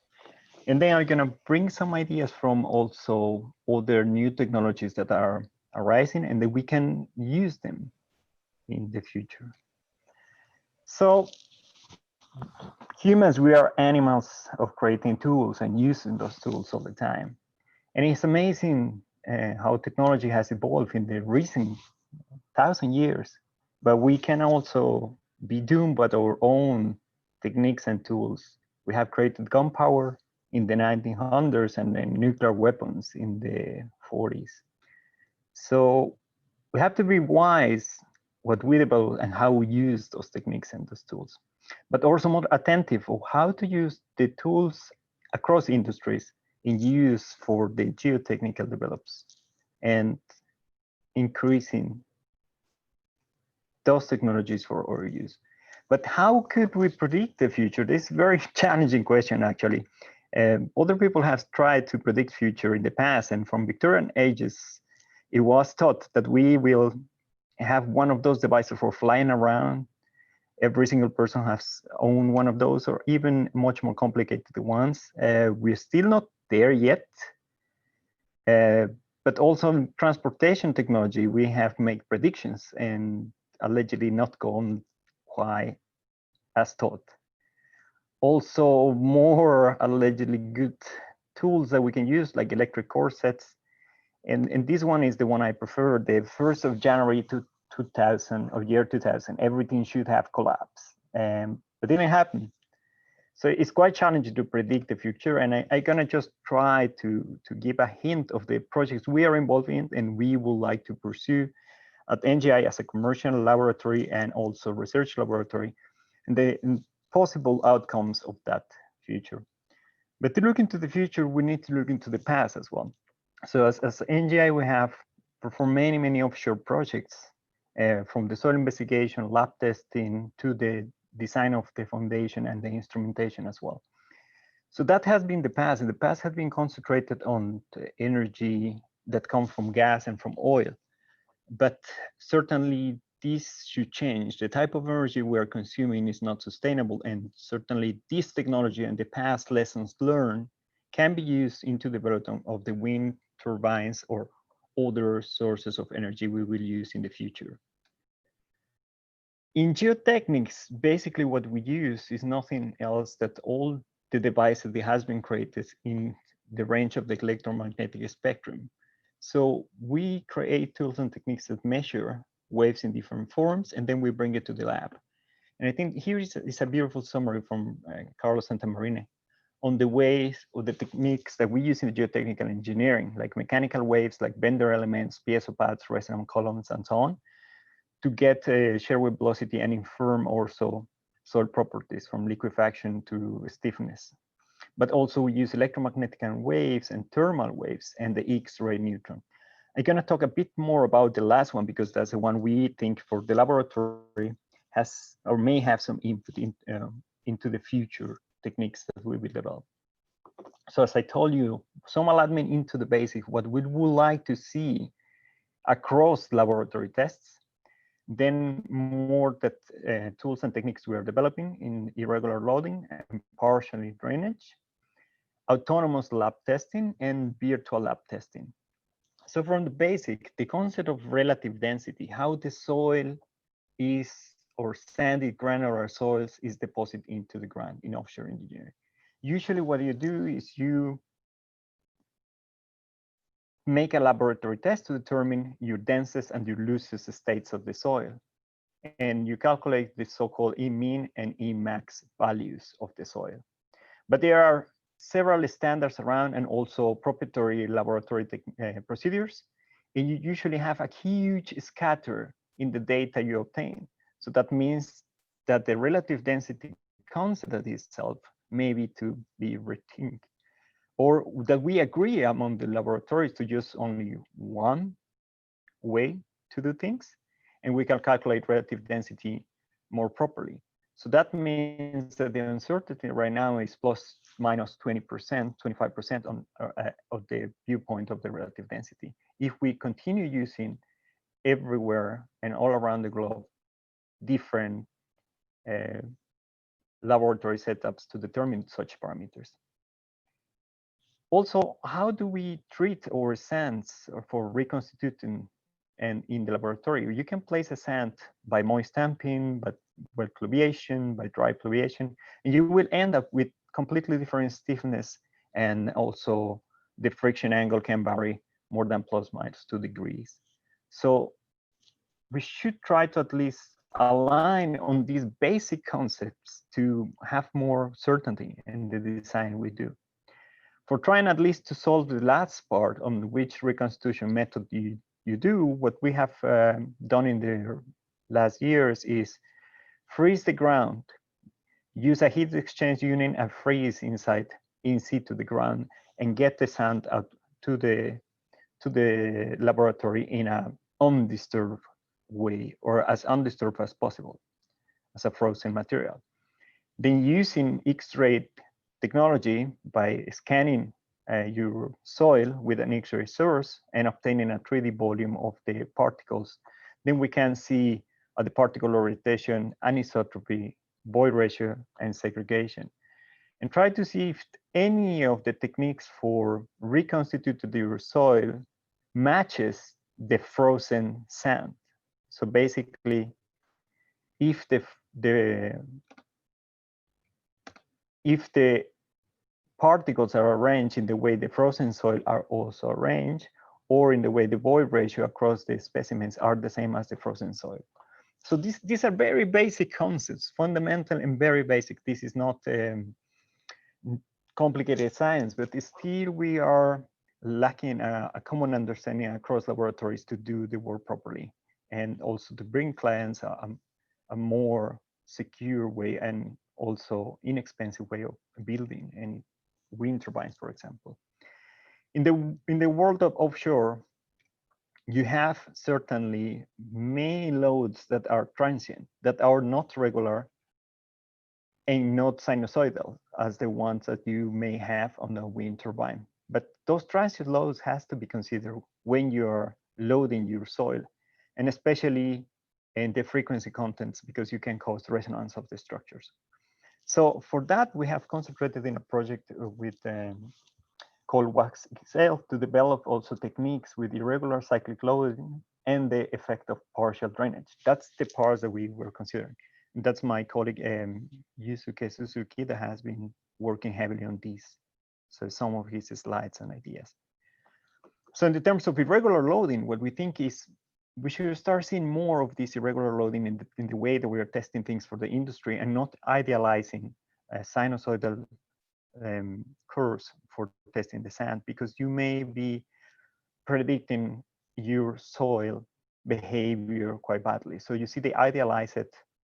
And then I'm gonna bring some ideas from also other new technologies that are arising and that we can use them in the future. So humans, we are animals of creating tools and using those tools all the time. And it's amazing how technology has evolved in the recent 1,000 years, but we can also be doomed by our own techniques and tools. We have created gunpowder in the 1900s and then nuclear weapons in the 40s. So we have to be wise what we develop and how we use those techniques and those tools, but also more attentive of how to use the tools across industries in use for the geotechnical develops and increasing those technologies for our use. But how could we predict the future? This is a very challenging question, actually. Other people have tried to predict future in the past, and from Victorian ages, it was thought that we will have one of those devices for flying around. Every single person has owned one of those, or even much more complicated ones. We're still not there yet. But also in transportation technology, we have made predictions and allegedly not gone quite as thought. Also, more allegedly good tools that we can use, like electric corsets. And this one is the one I prefer. The 1st of January to 2000, or year 2000, everything should have collapsed. But it didn't happen. So it's quite challenging to predict the future. And I'm gonna just try to give a hint of the projects we are involved in and we would like to pursue at NGI as a commercial laboratory and also research laboratory, and the possible outcomes of that future. But to look into the future, we need to look into the past as well. So as NGI, we have performed many offshore projects, from the soil investigation, lab testing, to the design of the foundation and the instrumentation as well. So that has been the past, and the past has been concentrated on the energy that comes from gas and from oil. But certainly this should change. The type of energy we are consuming is not sustainable, and certainly this technology and the past lessons learned can be used into the development of the wind turbines or other sources of energy we will use in the future. In geotechnics, basically what we use is nothing else that all the devices that has been created in the range of the electromagnetic spectrum. So we create tools and techniques that measure waves in different forms, and then we bring it to the lab. And I think here is a beautiful summary from Carlos Santamarina on the ways or the techniques that we use in geotechnical engineering, like mechanical waves, like bender elements, piezo pads, resonance columns, and so on, to get shear wave velocity and inform also soil properties from liquefaction to stiffness. But also we use electromagnetic waves and thermal waves and the X-ray neutron. I'm gonna talk a bit more about the last one because that's the one we think for the laboratory has or may have some input into the future techniques that we will develop. So as I told you, some alignment into the basic, what we would like to see across laboratory tests, then more that tools and techniques we are developing in irregular loading and partially drainage, autonomous lab testing, and virtual lab testing. So from the basic, the concept of relative density, how the soil is, or sandy granular soils is deposited into the ground in offshore engineering. Usually what you do is you make a laboratory test to determine your densest and your loosest states of the soil. And you calculate the so-called E-mean and E-max values of the soil. But there are several standards around and also proprietary laboratory procedures. And you usually have a huge scatter in the data you obtain. So that means that the relative density concept itself may be to be rethink, or that we agree among the laboratories to use only one way to do things, and we can calculate relative density more properly. So that means that the uncertainty right now is plus minus 20%, 25% on of the viewpoint of the relative density. If we continue using everywhere and all around the globe different laboratory setups to determine such parameters. Also, how do we treat our sands for reconstituting and in the laboratory? You can place a sand by moist damping, by wet pluviation, by dry pluviation, and you will end up with completely different stiffness, and also the friction angle can vary more than plus minus 2 degrees. So we should try to at least align on these basic concepts to have more certainty in the design we do. For trying at least to solve the last part on which reconstitution method you do, what we have done in the last years is freeze the ground, use a heat exchange unit and freeze inside in situ the ground, and get the sand out to the laboratory in a undisturbed way, or as undisturbed as possible, as a frozen material. Then using X-ray technology by scanning your soil with an X-ray source and obtaining a 3D volume of the particles, then we can see the particle orientation, anisotropy, void ratio, and segregation, and try to see if any of the techniques for reconstituting your soil matches the frozen sand. So basically, if the particles are arranged in the way the frozen soil are also arranged, or in the way the void ratio across the specimens are the same as the frozen soil. So these are very basic concepts, fundamental and very basic. This is not complicated science, but still we are lacking a common understanding across laboratories to do the work properly, and also to bring clients a more secure way and also inexpensive way of building any wind turbines, for example. In the world of offshore, you have certainly many loads that are transient, that are not regular and not sinusoidal as the ones that you may have on a wind turbine. But those transient loads has to be considered when you're loading your soil, and especially in the frequency contents, because you can cause resonance of the structures. So for that, we have concentrated in a project with called WaxXL to develop also techniques with irregular cyclic loading and the effect of partial drainage. That's the parts that we were considering. And that's my colleague Yusuke Suzuki that has been working heavily on these. So some of his slides and ideas. So in the terms of irregular loading, what we think is we should start seeing more of this irregular loading in the way that we are testing things for the industry, and not idealizing sinusoidal curves for testing the sand, because you may be predicting your soil behavior quite badly. So you see the idealized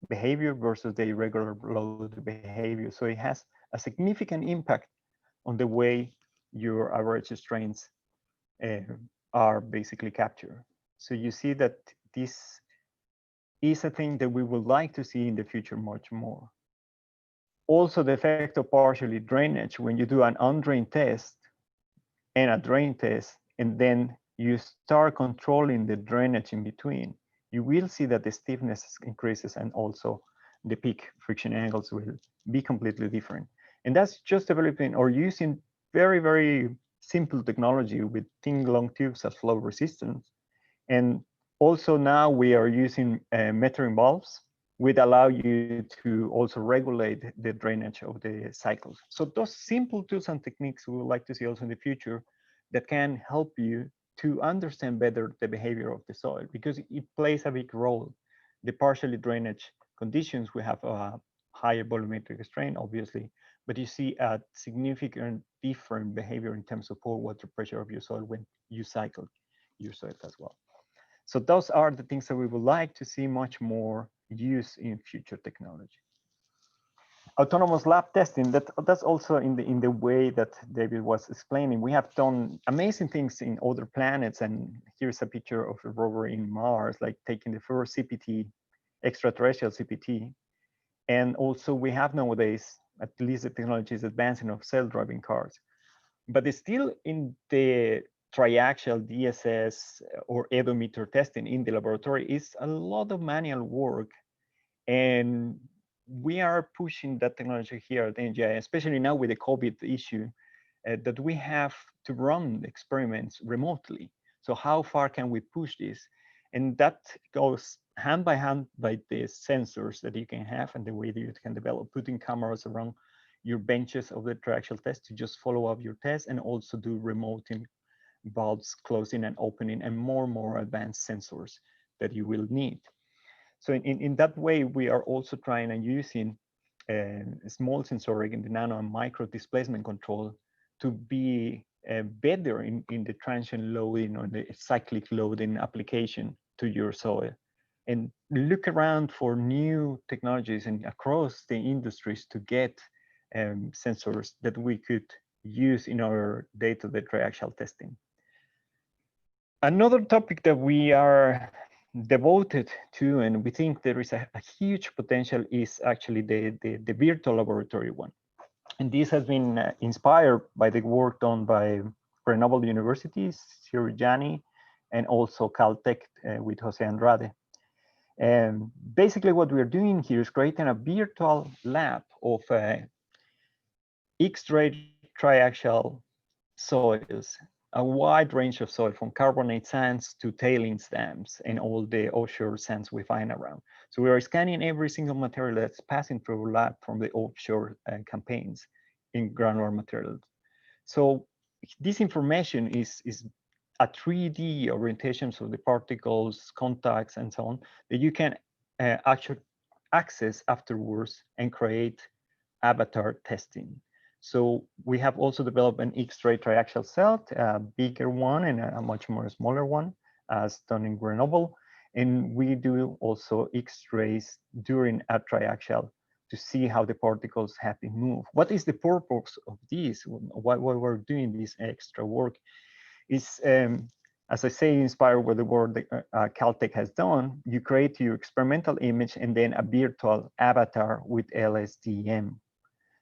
behavior versus the irregular load behavior. So it has a significant impact on the way your average strains are basically captured. So you see that this is a thing that we would like to see in the future much more. Also, the effect of partially drainage, when you do an undrained test and a drain test, and then you start controlling the drainage in between, you will see that the stiffness increases, and also the peak friction angles will be completely different. And that's just developing or using very, very simple technology with thin long tubes as flow resistance. And also now we are using metering valves, which allow you to also regulate the drainage of the cycles. So those simple tools and techniques we would like to see also in the future that can help you to understand better the behavior of the soil, because it plays a big role. The partially drainage conditions, we have a higher volumetric strain, obviously, but you see a significant different behavior in terms of pore water pressure of your soil when you cycle your soil as well. So those are the things that we would like to see much more use in future technology. Autonomous lab testing, that's also in the way that David was explaining. We have done amazing things in other planets, and here's a picture of a rover in Mars, like taking the first CPT, extraterrestrial CPT. And also we have nowadays, at least the technology is advancing, of self-driving cars. But it's still in the triaxial DSS or odometer testing in the laboratory is a lot of manual work. And we are pushing that technology here at NGI, especially now with the COVID issue, that we have to run experiments remotely. So how far can we push this? And that goes hand by hand by the sensors that you can have and the way that you can develop, putting cameras around your benches of the triaxial test to just follow up your test, and also do remoting, valves closing and opening, and more advanced sensors that you will need. So in that way, we are also trying and using small sensoric in the nano and micro displacement control to be better in the transient loading or the cyclic loading application to your soil. And look around for new technologies and across the industries to get sensors that we could use in our day-to-day triaxial testing. Another topic that we are devoted to, and we think there is a huge potential, is actually the virtual laboratory one. And this has been inspired by the work done by Grenoble University's Sirjani and also Caltech with Jose Andrade. And basically what we're doing here is creating a virtual lab of X-ray triaxial soils, a wide range of soil from carbonate sands to tailings dams and all the offshore sands we find around. So we are scanning every single material that's passing through our lab from the offshore campaigns in granular materials. So this information is a 3D orientation of the particles, contacts, and so on, that you can actually access afterwards and create avatar testing. So we have also developed an X-ray triaxial cell, a bigger one and a much more smaller one, as done in Grenoble. And we do also X-rays during a triaxial to see how the particles have been moved. What is the purpose of this? Why we're doing this extra work is, as I say, inspired by the work that Caltech has done. You create your experimental image and then a virtual avatar with LSDM.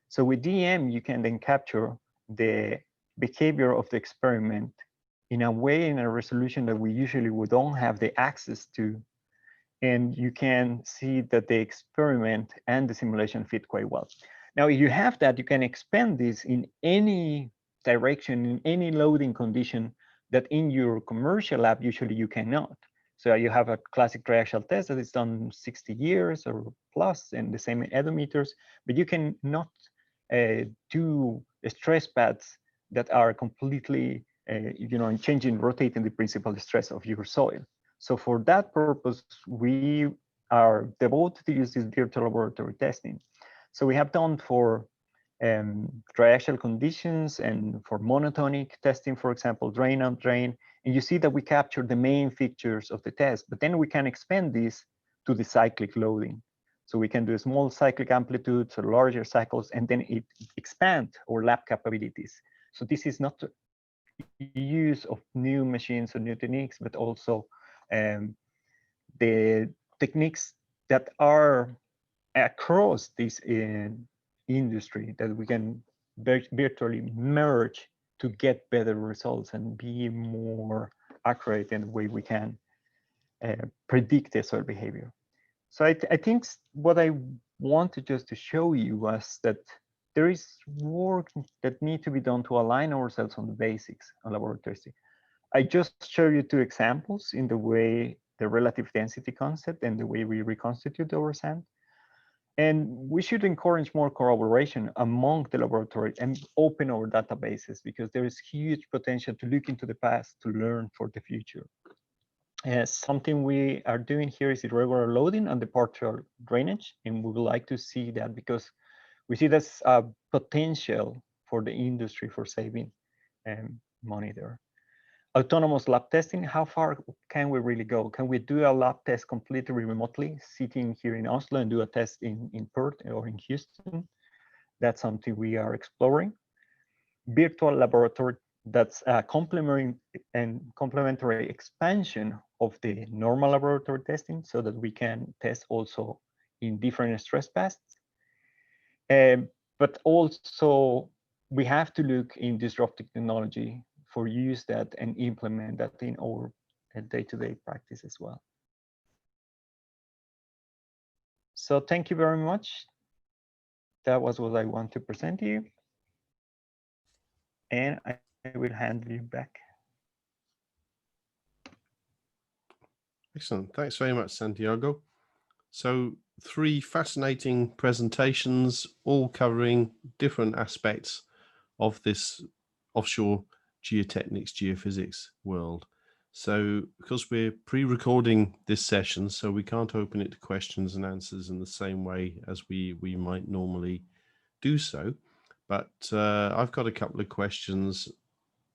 So with DM, you can then capture the behavior of the experiment in a way, in a resolution that we usually don't have the access to. And you can see that the experiment and the simulation fit quite well. Now, if you have that, you can expand this in any direction, in any loading condition that in your commercial lab, usually you cannot. So you have a classic triaxial test that is done 60 years or plus, and the same in edometers, but you can not do stress pads that are completely, changing, rotating the principal stress of your soil. So for that purpose, we are devoted to use this virtual laboratory testing. So we have done for triaxial conditions and for monotonic testing, for example, drain out drain, and you see that we capture the main features of the test, but then we can expand this to the cyclic loading. So we can do small cyclic amplitudes or larger cycles, and then it expand our lab capabilities. So this is not use of new machines or new techniques, but also the techniques that are across this industry that we can virtually merge to get better results and be more accurate in the way we can predict the soil behavior. So I think what I wanted just to show you was that there is work that need to be done to align ourselves on the basics on laboratory testing. I just show you two examples in the way the relative density concept and the way we reconstitute our sand. And we should encourage more collaboration among the laboratory and open our databases, because there is huge potential to look into the past to learn for the future. Something we are doing here is irregular loading and the partial drainage, and we would like to see that because we see that's a potential for the industry for saving money there. Autonomous lab testing, how far can we really go? Can we do a lab test completely remotely, sitting here in Oslo and do a test in Perth or in Houston? That's something we are exploring. Virtual laboratory, that's a complementary expansion of the normal laboratory testing so that we can test also in different stress paths. But also we have to look in disruptive technology for use that and implement that in our day-to-day practice as well. So thank you very much. That was what I want to present to you. And I will hand you back. Excellent. Thanks very much, Santiago. So 3 fascinating presentations, all covering different aspects of this offshore geotechnics, geophysics world. So because we're pre-recording this session, so we can't open it to questions and answers in the same way as we might normally do so. But I've got a couple of questions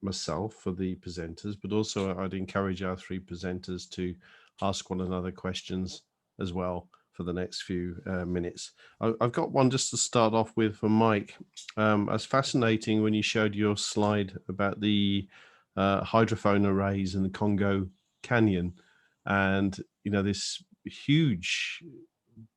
myself for the presenters, but also I'd encourage our 3 presenters to ask one another questions as well for the next few minutes. I've got one just to start off with for Mike. It's fascinating when you showed your slide about the hydrophone arrays in the Congo Canyon, and this huge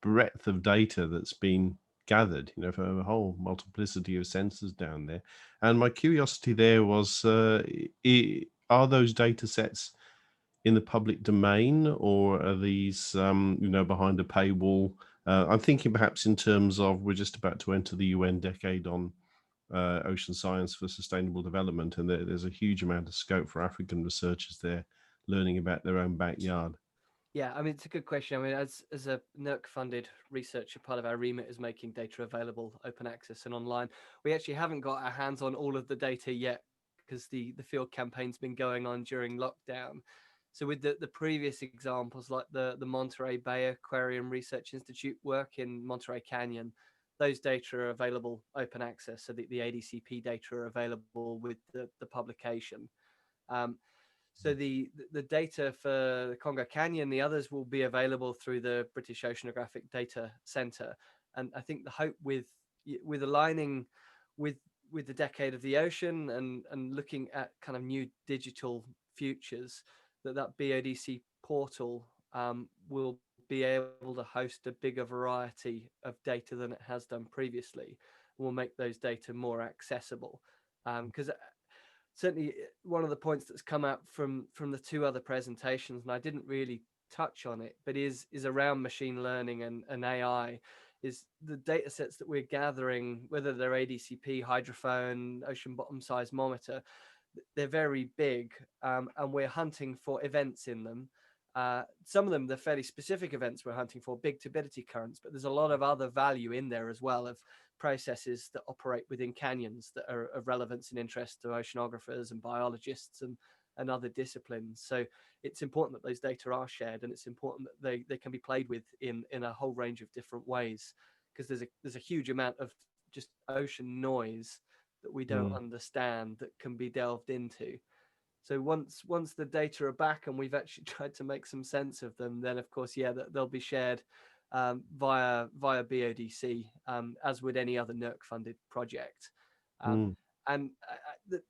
breadth of data that's been gathered, for a whole multiplicity of sensors down there. And my curiosity there was, are those data sets in the public domain, or are these, behind a paywall? I'm thinking perhaps in terms of, we're just about to enter the UN decade on ocean science for sustainable development, and there's a huge amount of scope for African researchers there learning about their own backyard. Yeah, I mean, it's a good question. I mean, as a NERC-funded researcher, part of our remit is making data available, open access and online. We actually haven't got our hands on all of the data yet because the field campaign's been going on during lockdown. So with the previous examples, like the Monterey Bay Aquarium Research Institute work in Monterey Canyon, those data are available open access. So the ADCP data are available with the publication. So the data for the Congo Canyon, the others will be available through the British Oceanographic Data Centre. And I think the hope with aligning with the decade of the ocean and looking at kind of new digital futures, that BODC portal will be able to host a bigger variety of data than it has done previously. Will make those data more accessible, because certainly one of the points that's come out from the two other presentations, and I didn't really touch on it, but is around machine learning and AI, is the data sets that we're gathering, whether they're ADCP, hydrophone, ocean bottom seismometer, they're very big, and we're hunting for events in them. Some of them, they're fairly specific events we're hunting for, big turbidity currents, but there's a lot of other value in there as well, of processes that operate within canyons that are of relevance and interest to oceanographers and biologists and other disciplines. So it's important that those data are shared, and it's important that they can be played with in a whole range of different ways, because there's a huge amount of just ocean noise that we don't understand that can be delved into. So once the data are back and we've actually tried to make some sense of them, then of course, yeah, they'll be shared via BODC, as would any other NERC-funded project. And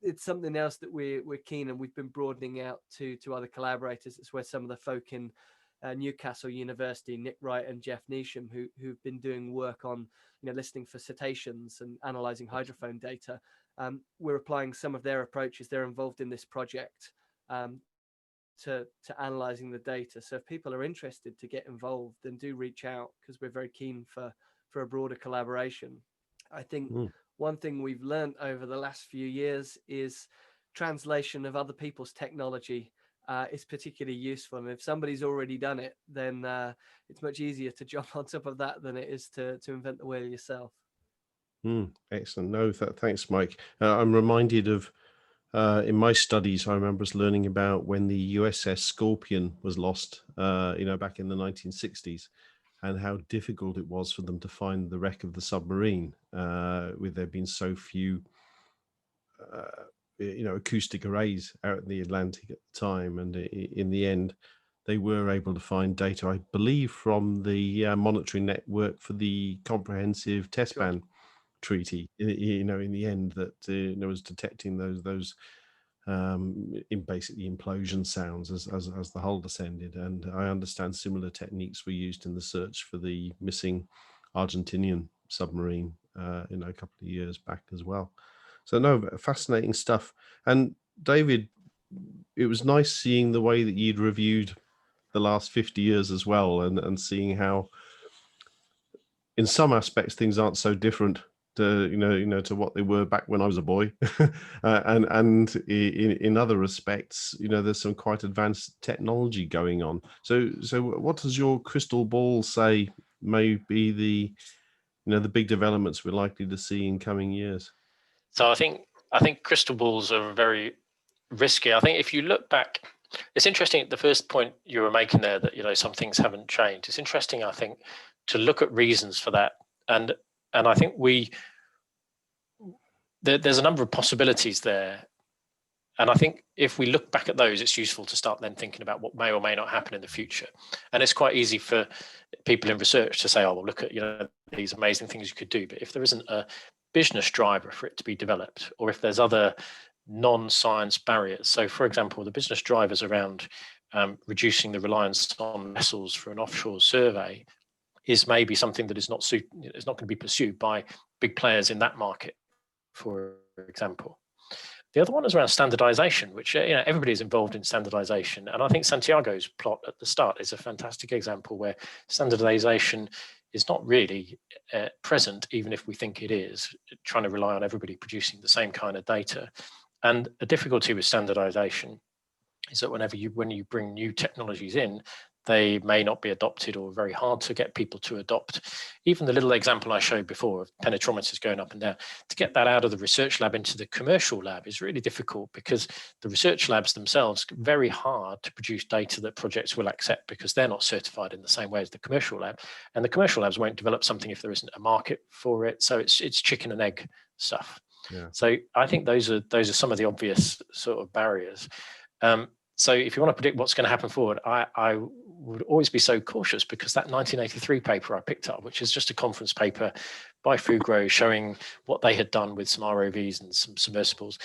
it's something else that we're keen, and we've been broadening out to other collaborators. It's where some of the folk in Newcastle University, Nick Wright and Jeff Neesham, who've been doing work on listening for cetaceans and analysing hydrophone data. We're applying some of their approaches. They're involved in this project to analysing the data. So if people are interested to get involved, then do reach out, because we're very keen for a broader collaboration. I think one thing we've learned over the last few years is translation of other people's technology is particularly useful. And if somebody's already done it, then it's much easier to jump on top of that than it is to invent the wheel yourself. Excellent. No, thanks, Mike. I'm reminded of in my studies, I remember us learning about when the USS Scorpion was lost, back in the 1960s, and how difficult it was for them to find the wreck of the submarine, with there being so few, acoustic arrays out in the Atlantic at the time. And in the end, they were able to find data, I believe, from the monitoring network for the Comprehensive Test Ban Treaty, in the end, that was detecting those in basically implosion sounds as the hull descended. And I understand similar techniques were used in the search for the missing Argentinian submarine a couple of years back as well. So no, fascinating stuff. And David, it was nice seeing the way that you'd reviewed the last 50 years as well, and seeing how in some aspects things aren't so different to to what they were back when I was a boy, and in other respects, there's some quite advanced technology going on. So what does your crystal ball say may be the big developments we're likely to see in coming years? So I think crystal balls are very risky. I think if you look back, it's interesting, the first point you were making there, that some things haven't changed. It's interesting, I think, to look at reasons for that, and I think there's a number of possibilities there. And I think if we look back at those, it's useful to start then thinking about what may or may not happen in the future. And it's quite easy for people in research to say, oh, well, look at these amazing things you could do. But if there isn't a business driver for it to be developed, or if there's other non-science barriers. So, for example, the business drivers around reducing the reliance on vessels for an offshore survey is maybe something that is not going to be pursued by big players in that market, for example. The other one is around standardization, which everybody is involved in standardization. And I think Santiago's plot at the start is a fantastic example where standardization is not really present, even if we think it is, trying to rely on everybody producing the same kind of data. And a difficulty with standardization is that when you bring new technologies in, they may not be adopted or very hard to get people to adopt. Even the little example I showed before of penetrometers going up and down, to get that out of the research lab into the commercial lab is really difficult, because the research labs themselves are very hard to produce data that projects will accept, because they're not certified in the same way as the commercial lab. And the commercial labs won't develop something if there isn't a market for it. So it's chicken and egg stuff. Yeah. So I think those are some of the obvious sort of barriers. So if you want to predict what's going to happen forward, I would always be so cautious, because that 1983 paper I picked up, which is just a conference paper by Fugro showing what they had done with some ROVs and some submersibles,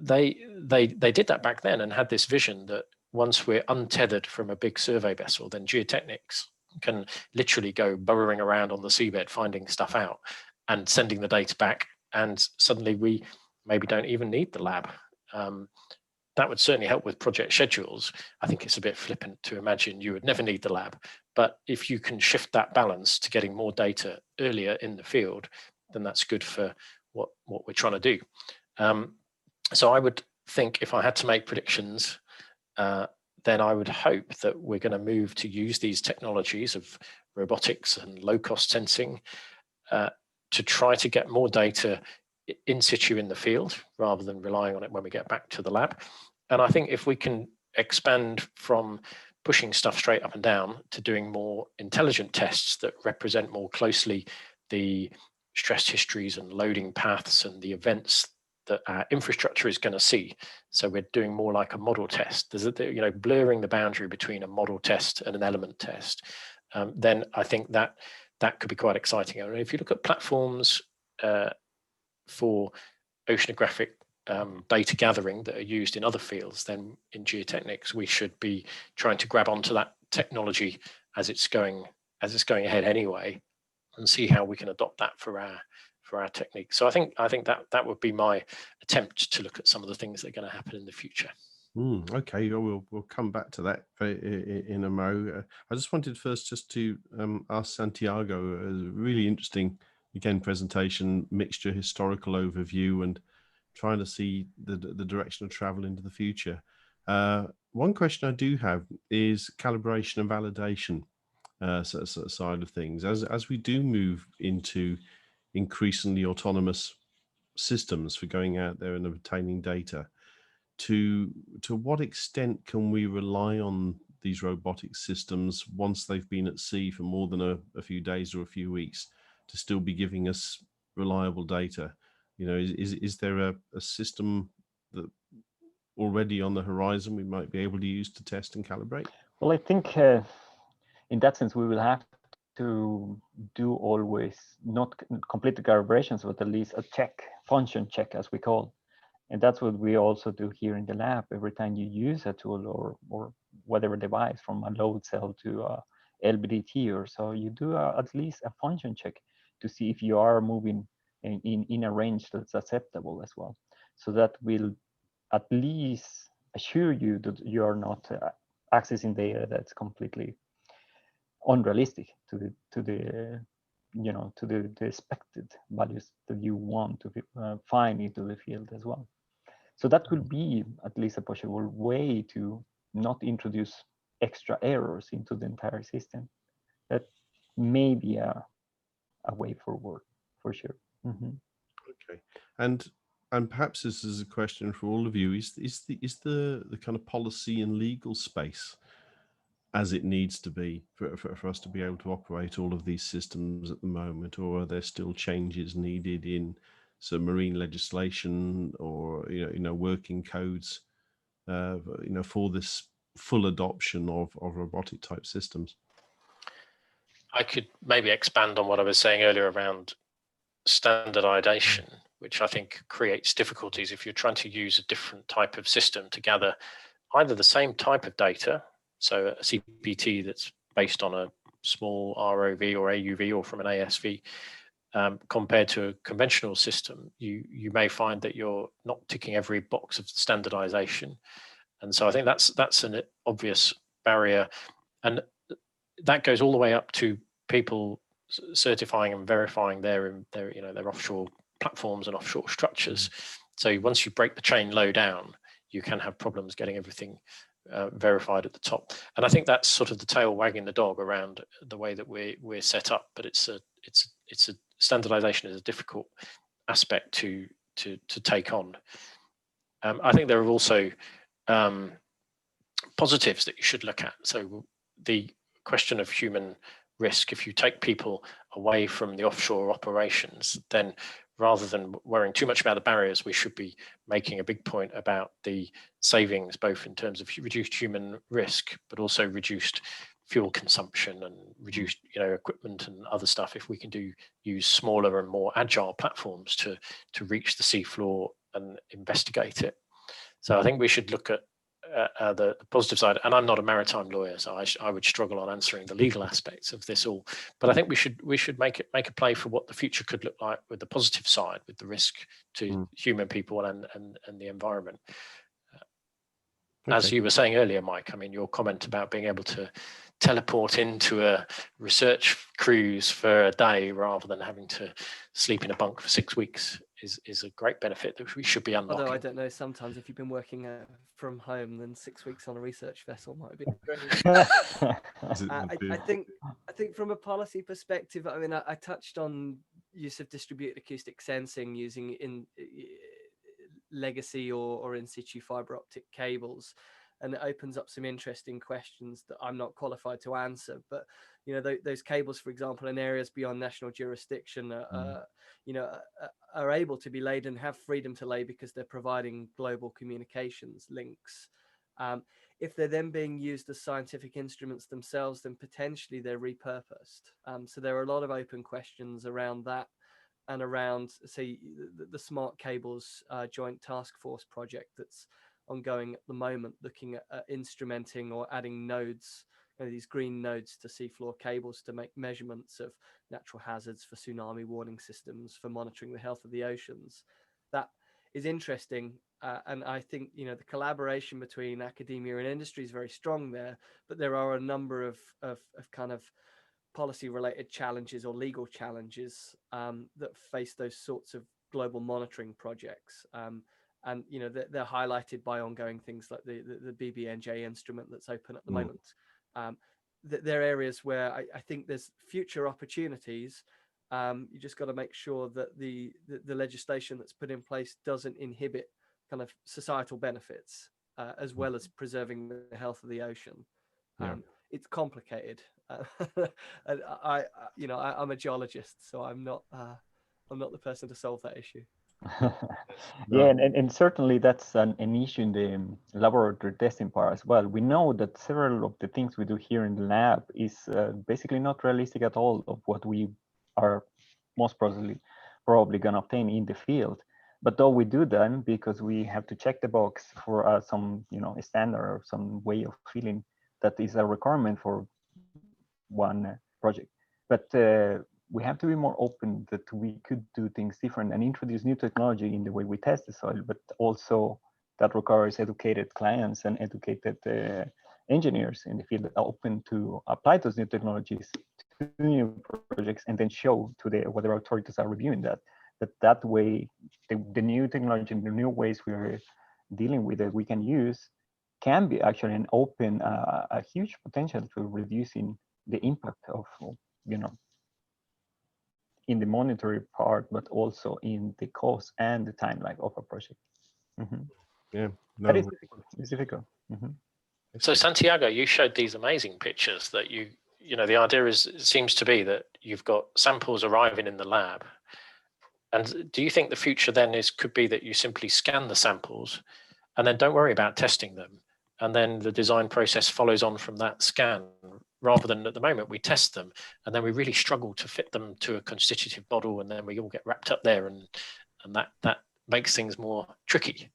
they did that back then and had this vision that once we're untethered from a big survey vessel, then Geotechnics can literally go burrowing around on the seabed, finding stuff out and sending the data back. And suddenly we maybe don't even need the lab. That would certainly help with project schedules. I think it's a bit flippant to imagine you would never need the lab. But if you can shift that balance to getting more data earlier in the field, then that's good for what we're trying to do. So I would think, if I had to make predictions, then I would hope that we're going to move to use these technologies of robotics and low-cost sensing to try to get more data in situ in the field, rather than relying on it when we get back to the lab. And I think if we can expand from pushing stuff straight up and down to doing more intelligent tests that represent more closely the stress histories and loading paths and the events that our infrastructure is going to see. So we're doing more like a model test. There's blurring the boundary between a model test and an element test. Then I think that could be quite exciting. And if you look at platforms for oceanographic data gathering that are used in other fields, then in geotechnics we should be trying to grab onto that technology as it's going ahead anyway, and see how we can adopt that for our technique. So I think that would be my attempt to look at some of the things that are going to happen in the future. Okay, we'll come back to that in a mo. I just wanted first just to ask Santiago, a really interesting, again, presentation, mixture, historical overview, and trying to see the direction of travel into the future. One question I do have is calibration and validation side of things. As we do move into increasingly autonomous systems for going out there and obtaining data, to what extent can we rely on these robotic systems once they've been at sea for more than a few days or a few weeks to still be giving us reliable data? Is there a system that already on the horizon we might be able to use to test and calibrate? Well, I think in that sense we will have to do always not complete the calibrations, but at least a function check, as we call. And that's what we also do here in the lab. Every time you use a tool or whatever device, from a load cell to a LBDT or so, you do at least a function check to see if you are moving in a range that's acceptable as well. So that will at least assure you that you are not accessing data that's completely unrealistic to the expected values that you want to find into the field as well. So that could be at least a possible way to not introduce extra errors into the entire system. That may be a way forward, for sure. Mm-hmm. Okay, and perhaps this is a question for all of you: is the kind of policy and legal space as it needs to be for us to be able to operate all of these systems at the moment, or are there still changes needed in some marine legislation or working codes for this full adoption of robotic type systems. I could maybe expand on what I was saying earlier around standardization, which I think creates difficulties if you're trying to use a different type of system to gather either the same type of data, so a CPT that's based on a small ROV or AUV or from an ASV, compared to a conventional system, you may find that you're not ticking every box of standardization. And so I think that's an obvious barrier. And that goes all the way up to people certifying and verifying their offshore platforms and offshore structures. So once you break the chain low down, you can have problems getting everything verified at the top. And I think that's sort of the tail wagging the dog around the way that we're set up. But it's a standardization is a difficult aspect to take on. I think there are also positives that you should look at. So the question of human risk, if you take people away from the offshore operations, then rather than worrying too much about the barriers, we should be making a big point about the savings, both in terms of reduced human risk, but also reduced fuel consumption and reduced equipment and other stuff. If we can use smaller and more agile platforms to reach the seafloor and investigate it. So I think we should look at the positive side. And I'm not a maritime lawyer, so I would struggle on answering the legal aspects of this all. But I think we should make a play for what the future could look like with the positive side, with the risk to human people and the environment. As you were saying earlier, Mike, I mean, your comment about being able to teleport into a research cruise for a day rather than having to sleep in a bunk for 6 weeks is a great benefit that we should be unlocking. Although I don't know, sometimes if you've been working from home, then 6 weeks on a research vessel might be great. I think from a policy perspective, I mean, I touched on use of distributed acoustic sensing using in legacy or in situ fiber optic cables, and it opens up some interesting questions that I'm not qualified to answer. But those cables, for example, in areas beyond national jurisdiction, are able to be laid and have freedom to lay because they're providing global communications links. If they're then being used as scientific instruments themselves, then potentially they're repurposed. So there are a lot of open questions around that, and around, say, the Smart Cables Joint Task Force project that's ongoing at the moment, looking at instrumenting or adding nodes, these green nodes to seafloor cables to make measurements of natural hazards, for tsunami warning systems, for monitoring the health of the oceans. That is interesting. And I think, the collaboration between academia and industry is very strong there, but there are a number of kind of policy related challenges or legal challenges that face those sorts of global monitoring projects. And they're highlighted by ongoing things like the BBNJ instrument that's open at the moment. There are areas where I think there's future opportunities. You just got to make sure that the legislation that's put in place doesn't inhibit kind of societal benefits as well as preserving the health of the ocean. It's complicated. And I'm a geologist, so I'm not the person to solve that issue. Yeah, and certainly that's an issue in the laboratory testing part as well. We know that several of the things we do here in the lab is basically not realistic at all of what we are most probably going to obtain in the field. But though we do them because we have to check the box for some standard or some way of feeling that is a requirement for one project. But we have to be more open that we could do things different and introduce new technology in the way we test the soil, but also that requires educated clients and educated engineers in the field that are open to apply those new technologies to new projects and then show to whether authorities are reviewing that way the new technology and the new ways we're dealing with it we can use can be actually an open a huge potential to reducing the impact of in the monetary part, but also in the cost and the timeline of a project. Yeah, no, it's difficult. So Santiago, you showed these amazing pictures that the idea seems to be that you've got samples arriving in the lab. And do you think the future then could be that you simply scan the samples and then don't worry about testing them. And then the design process follows on from that scan, rather than at the moment we test them and then we really struggle to fit them to a constitutive model, and then we all get wrapped up there, and that makes things more tricky.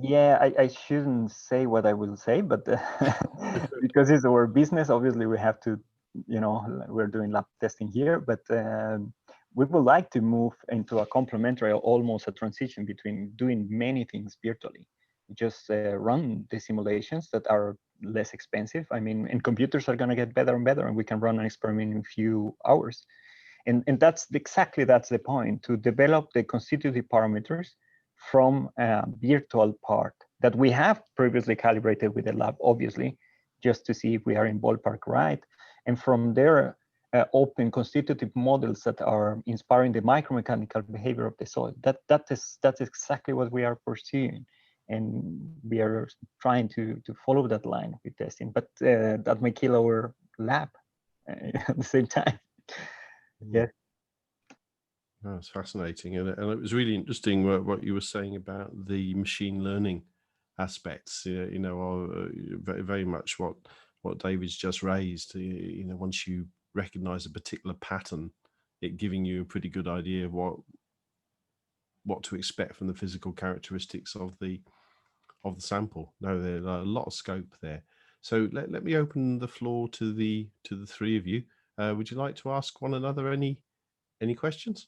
Yeah, I shouldn't say what I will say, but because it's our business, obviously we have to, we're doing lab testing here, but we would like to move into a complementary, almost a transition between doing many things virtually. Just run the simulations that are less expensive. I mean, and computers are going to get better and better, and we can run an experiment in a few hours. And that's the point, to develop the constitutive parameters from a virtual part that we have previously calibrated with the lab, obviously, just to see if we are in ballpark right. And from there, open constitutive models that are inspiring the micromechanical behavior of the soil. That's exactly what we are pursuing. And we are trying to follow that line with testing, but that may kill our lab at the same time. Yeah. That's fascinating, and it was really interesting what you were saying about the machine learning aspects. Very, very much what David's just raised. Once you recognize a particular pattern, it giving you a pretty good idea of what to expect from the physical characteristics of the sample. No, there's a lot of scope there. So let me open the floor to the three of you. Would you like to ask one another any questions?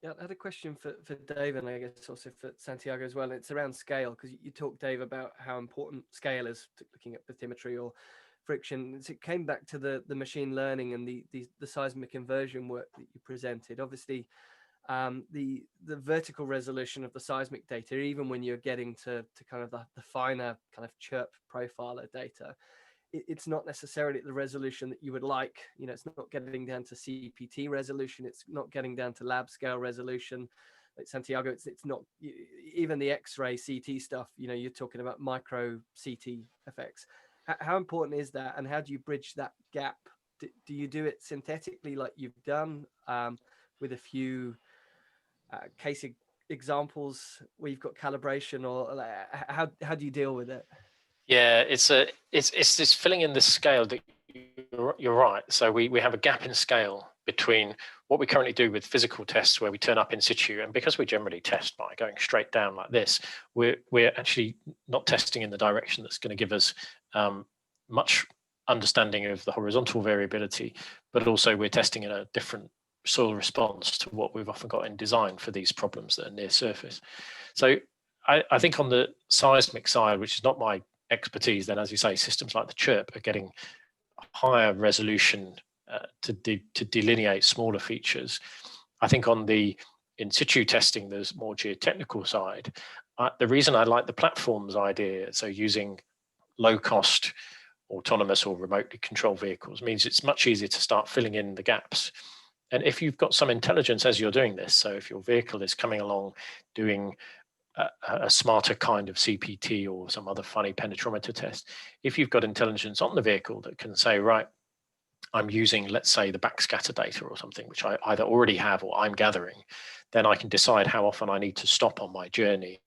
Yeah, I had a question for Dave, and I guess also for Santiago as well. It's around scale, because you talked, Dave, about how important scale is to looking at bathymetry or friction. So it came back to the machine learning and the seismic inversion work that you presented. Obviously, the vertical resolution of the seismic data, even when you're getting to kind of the finer kind of chirp profiler data, it's not necessarily the resolution that you would like. It's not getting down to CPT resolution. It's not getting down to lab scale resolution. Like Santiago, it's not even the X-ray CT stuff. You're talking about micro CT effects. How important is that, and how do you bridge that gap? Do you do it synthetically, like you've done with a few case examples where you've got calibration, or how do you deal with it? Yeah, it's this filling in the scale that you're right. So we have a gap in scale between what we currently do with physical tests, where we turn up in situ, and because we generally test by going straight down like this, we're actually not testing in the direction that's going to give us much understanding of the horizontal variability, but also we're testing in a different soil response to what we've often got in design for these problems that are near surface. So I think on the seismic side, which is not my expertise, then, as you say, systems like the chirp are getting higher resolution to delineate smaller features. I think on the in situ testing, there's more geotechnical side. The reason I like the platforms idea, so using low cost autonomous or remotely controlled vehicles, means it's much easier to start filling in the gaps. And if you've got some intelligence as you're doing this, so if your vehicle is coming along doing a smarter kind of CPT or some other funny penetrometer test, if you've got intelligence on the vehicle that can say, right, I'm using, let's say, the backscatter data or something, which I either already have or I'm gathering, then I can decide how often I need to stop on my journey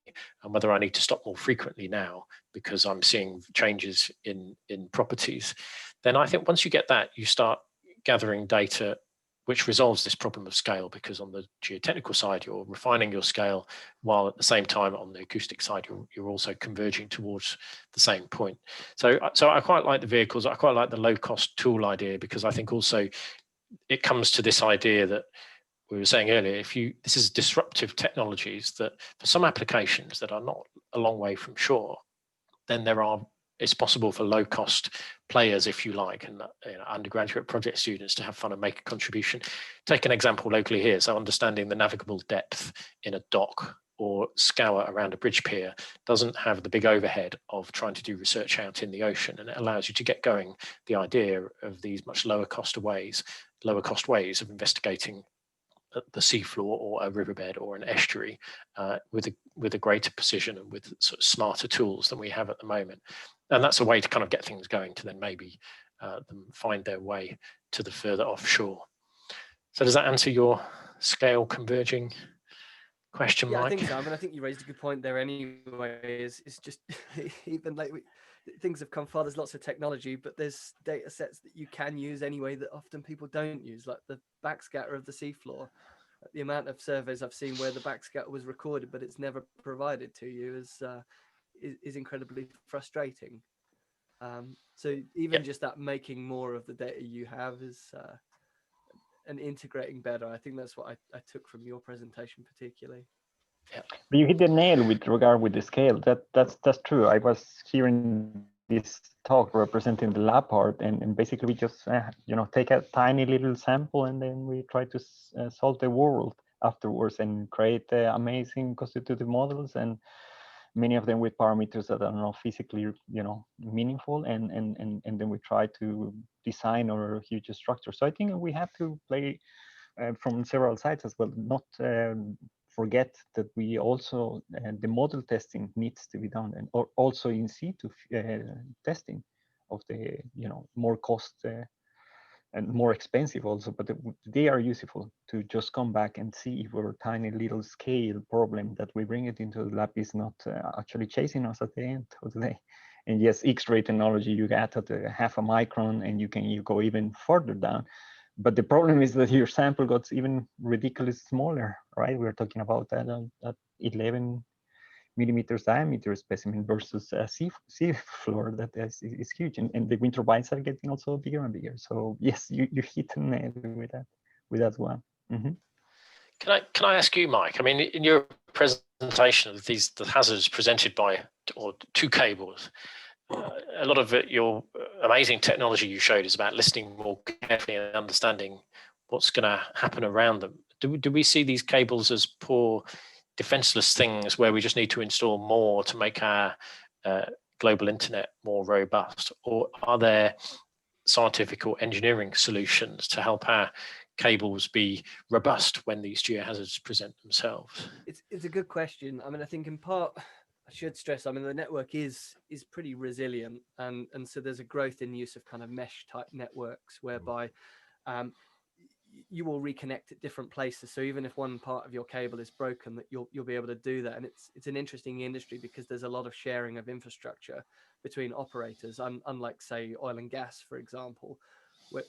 and whether I need to stop more frequently now because I'm seeing changes in properties. Then I think once you get that, you start gathering data which resolves this problem of scale, because on the geotechnical side, you're refining your scale, while at the same time on the acoustic side, you're also converging towards the same point. So I quite like the vehicles. I quite like the low-cost tool idea, because I think also it comes to this idea that we were saying earlier, this is disruptive technologies that for some applications that are not a long way from shore, then it's possible for low-cost players, if you like, and undergraduate project students to have fun and make a contribution. Take an example locally here. So understanding the navigable depth in a dock or scour around a bridge pier doesn't have the big overhead of trying to do research out in the ocean, and it allows you to get going the idea of these much lower cost ways of investigating the seafloor or a riverbed or an estuary with a greater precision and with sort of smarter tools than we have at the moment. And that's a way to kind of get things going to then maybe them find their way to the further offshore. So does that answer your scale converging question, Yeah, Mike? I think so. I mean, I think you raised a good point there anyway. It's just even like things have come far. There's lots of technology, but there's data sets that you can use anyway that often people don't use, like the backscatter of the seafloor. The amount of surveys I've seen where the backscatter was recorded, but it's never provided to you is incredibly frustrating. So even Yeah. just that making more of the data you have is and integrating better. I think that's what I took from your presentation particularly. But you hit the nail with regard with the scale. That's true. I was hearing this talk representing the lab part, and basically we just take a tiny little sample and then we try to solve the world afterwards and create amazing constitutive models, and many of them with parameters that are not physically meaningful, and then we try to design our huge structure. So I think we have to play from several sides as well, not forget that we also the model testing needs to be done, and or also in situ testing of the more cost and more expensive also, but they are useful to just come back and see if our tiny little scale problem that we bring it into the lab is not actually chasing us at the end of the day. And yes, X-ray technology, you get at half a micron, and you go even further down. But the problem is that your sample got even ridiculously smaller, right? We're talking about that 11 millimeters diameter specimen versus a sea floor that is huge, and the wind turbines are getting also bigger and bigger. So yes, you hit the nail with that one. Mm-hmm. Can I ask you, Mike? I mean, in your presentation of the hazards presented by or two cables, a lot of your amazing technology you showed is about listening more carefully and understanding what's going to happen around them. Do we see these cables as poor, defenseless things where we just need to install more to make our global internet more robust, or are there scientific or engineering solutions to help our cables be robust when these geohazards present themselves? It's a good question. I mean, I think in part I should stress, I mean, the network is pretty resilient, and so there's a growth in use of kind of mesh type networks whereby you will reconnect at different places. So even if one part of your cable is broken, that you'll be able to do that. And it's an interesting industry because there's a lot of sharing of infrastructure between operators, unlike say oil and gas, for example,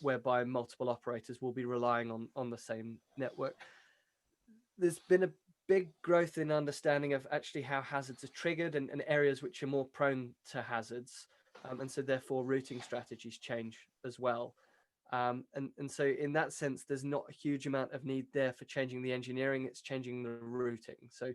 whereby multiple operators will be relying on the same network. There's been a big growth in understanding of actually how hazards are triggered and areas which are more prone to hazards. And so therefore routing strategies change as well. And so in that sense, there's not a huge amount of need there for changing the engineering, it's changing the routing. So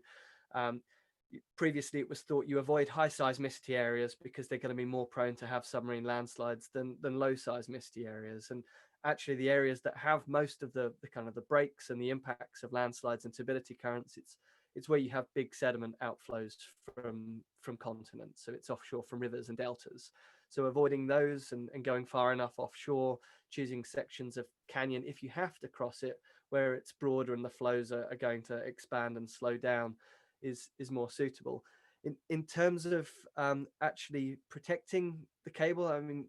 previously it was thought you avoid high seismicity areas because they're going to be more prone to have submarine landslides than low seismicity areas. And actually the areas that have most of the kind of the breaks and the impacts of landslides and turbidity currents, it's where you have big sediment outflows from continents. So it's offshore from rivers and deltas. So avoiding those and going far enough offshore, choosing sections of canyon if you have to cross it, where it's broader and the flows are going to expand and slow down, is more suitable. In terms of actually protecting the cable, I mean,